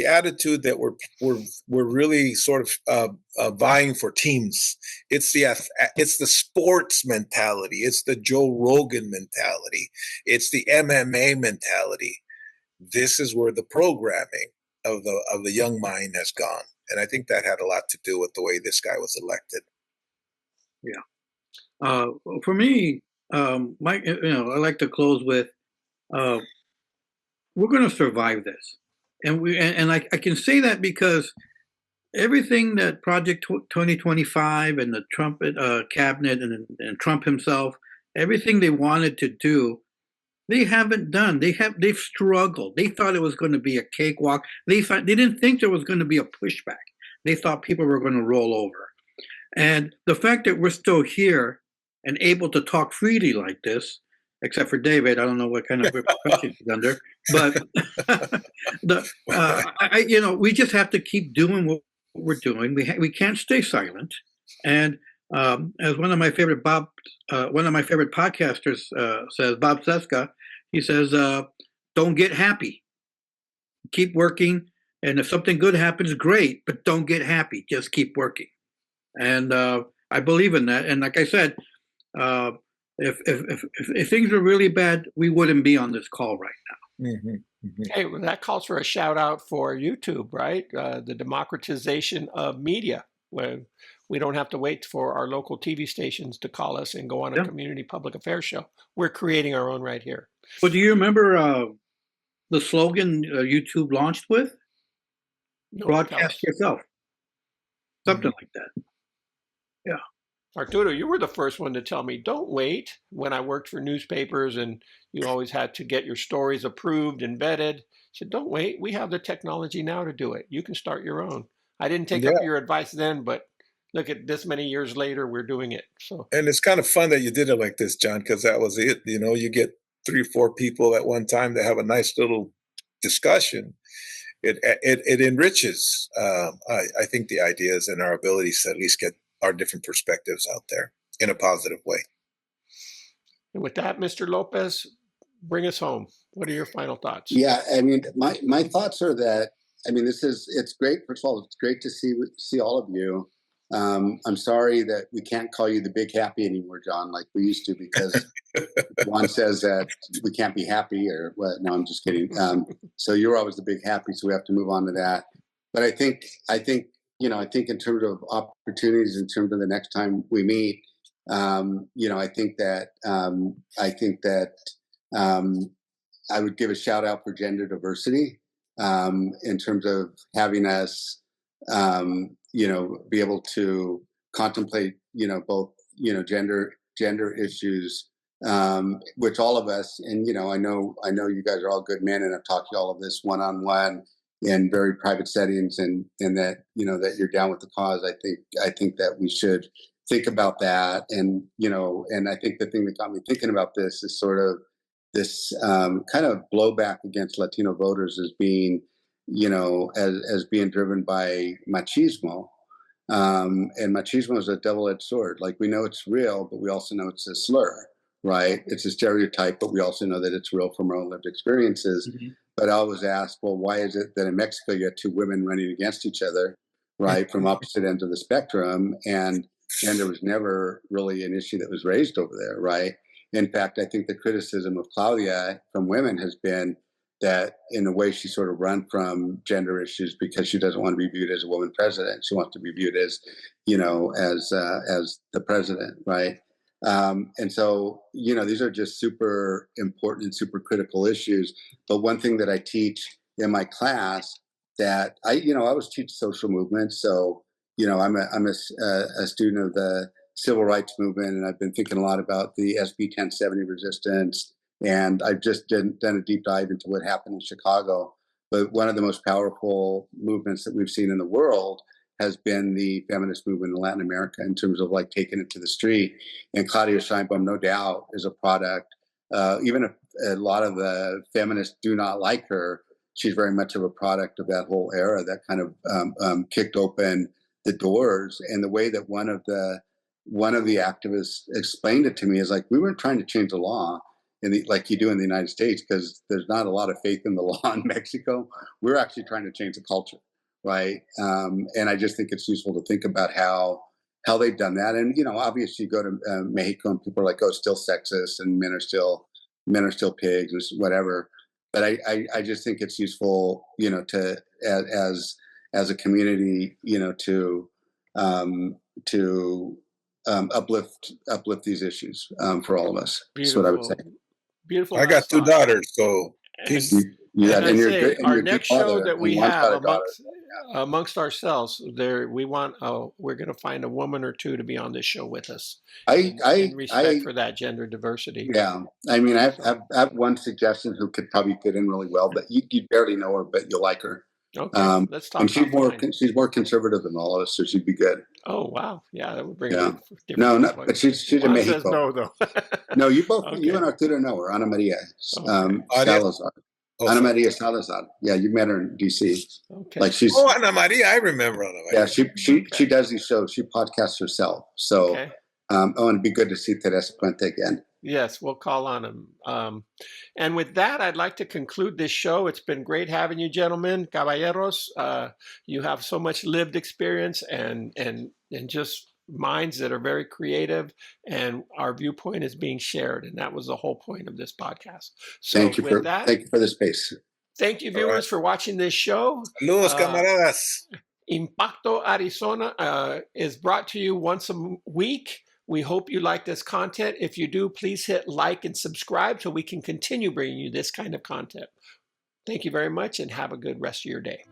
[SPEAKER 2] attitude that we're really sort of vying for teams. It's the sports mentality. It's the Joe Rogan mentality. It's the MMA mentality. This is where the programming of the young mind has gone, and I think that had a lot to do with the way this guy was elected.
[SPEAKER 3] yeah. For me, Mike, I like to close with, we're going to survive this, and I can say that because everything that Project 2025 and the Trump cabinet and Trump himself, everything they wanted to do, they haven't done. They've struggled. They thought it was going to be a cakewalk. They didn't think there was going to be a pushback. They thought people were going to roll over, and the fact that we're still here and able to talk freely like this, except for David, I don't know what kind of repercussions he's under, but we just have to keep doing what we're doing. We can't stay silent. And as one of my favorite podcasters says, Bob Seska, he says, "Don't get happy. Keep working, and if something good happens, great, but don't get happy. Just keep working." And I believe in that. And like I said, if things are really bad, we wouldn't be on this call right now.
[SPEAKER 2] Mm-hmm, mm-hmm.
[SPEAKER 1] Hey, well, that calls for a shout out for YouTube, right? The democratization of media, where we don't have to wait for our local TV stations to call us and go on a community public affairs show. We're creating our own right here.
[SPEAKER 3] Well, do you remember the slogan YouTube launched with?
[SPEAKER 1] No, tell
[SPEAKER 3] broadcast
[SPEAKER 1] us.
[SPEAKER 3] yourself. Something like that. Yeah.
[SPEAKER 1] Arturo, you were the first one to tell me, don't wait. When I worked for newspapers and you always had to get your stories approved and vetted, I said, don't wait. We have the technology now to do it. You can start your own. I didn't take
[SPEAKER 2] Yeah.
[SPEAKER 1] up your advice then, but look at this many years later, we're doing it. So,
[SPEAKER 2] And it's kind of fun that you did it like this, John, because that was it. You know, you get 3 or 4 people at one time to have a nice little discussion. It enriches, I think, the ideas and our abilities to at least get our different perspectives out there in a positive way.
[SPEAKER 1] and with that, Mr. Lopez, bring us home. What are your final thoughts?
[SPEAKER 4] Yeah, I mean, my thoughts are that, I mean, it's great. First of all, it's great to see all of you. I'm sorry that we can't call you the big happy anymore, John, like we used to, because Juan says that we can't be happy, or what? No, I'm just kidding. So you're always the big happy, so we have to move on to that. But I think in terms of opportunities, in terms of the next time we meet, I think that I would give a shout out for gender diversity, in terms of having us, be able to contemplate, both, gender issues, which all of us, and I know you guys are all good men, and I've talked to all of this one-on-one in very private settings, and that that you're down with the cause. I think that we should think about that, and and I think the thing that got me thinking about this is sort of this kind of blowback against Latino voters as being, as being driven by machismo. And machismo is a double-edged sword. Like, we know it's real, but we also know it's a slur, right? It's a stereotype, but we also know that it's real from our own lived experiences. Mm-hmm. But I always ask, well, why is it that in Mexico you have 2 women running against each other, right, from opposite ends of the spectrum, and there was never really an issue that was raised over there, right? In fact, I think the criticism of Claudia from women has been that, in a way, she sort of run from gender issues because she doesn't want to be viewed as a woman president. She wants to be viewed as, as the president, right? And so, these are just super important and super critical issues. But one thing that I teach in my class, that I always teach social movements. So, I'm a student of the civil rights movement, and I've been thinking a lot about the SB 1070 resistance, and I've just done a deep dive into what happened in Chicago. But one of the most powerful movements that we've seen in the world has been the feminist movement in Latin America, in terms of like taking it to the street. And Claudia Sheinbaum, no doubt, is a product. Even if a lot of the feminists do not like her, she's very much of a product of that whole era that kind of kicked open the doors. And the way that one of the activists explained it to me is like, we weren't trying to change the law like you do in the United States, because there's not a lot of faith in the law in Mexico. We're actually trying to change the culture, right? And I just think it's useful to think about how they've done that. And obviously you go to Mexico and people are like, oh, it's still sexist, and men are still pigs, or whatever. But I just think it's useful, to as a community, to uplift these issues for all of us. That's what I would say.
[SPEAKER 1] Beautiful.
[SPEAKER 2] I got 2 daughters, so
[SPEAKER 1] our next show that we have amongst ourselves, we're going to find a woman or 2 to be on this show with us. In respect for that gender diversity.
[SPEAKER 4] Yeah, I mean, I have one suggestion who could probably fit in really well, but you barely know her, but you'll like her.
[SPEAKER 1] Okay, let's talk.
[SPEAKER 4] And she's more conservative than all of us, so she'd be good.
[SPEAKER 1] Oh wow, yeah, that would bring.
[SPEAKER 4] No, but she's in Mexico.
[SPEAKER 1] Says no, though.
[SPEAKER 4] No, you both, you and Arturo know her, Ana Maria Salazar. Ana Maria Salazar. Yeah, you met her in DC.
[SPEAKER 1] Okay.
[SPEAKER 4] Like she's.
[SPEAKER 2] Oh, Ana Maria, I remember Ana Maria.
[SPEAKER 4] Yeah, she does these shows. She podcasts herself. So, and it'd be good to see Teresa Puente again.
[SPEAKER 1] Yes, we'll call on him. And with that, I'd like to conclude this show. It's been great having you, gentlemen, caballeros. You have so much lived experience and just minds that are very creative, and our viewpoint is being shared. And that was the whole point of this podcast. So
[SPEAKER 4] thank you for the space.
[SPEAKER 1] Thank you, viewers, for watching this show.
[SPEAKER 2] Saludos, camaradas.
[SPEAKER 1] Impacto Arizona is brought to you once a week. We hope you like this content. If you do, please hit like and subscribe so we can continue bringing you this kind of content. Thank you very much, and have a good rest of your day.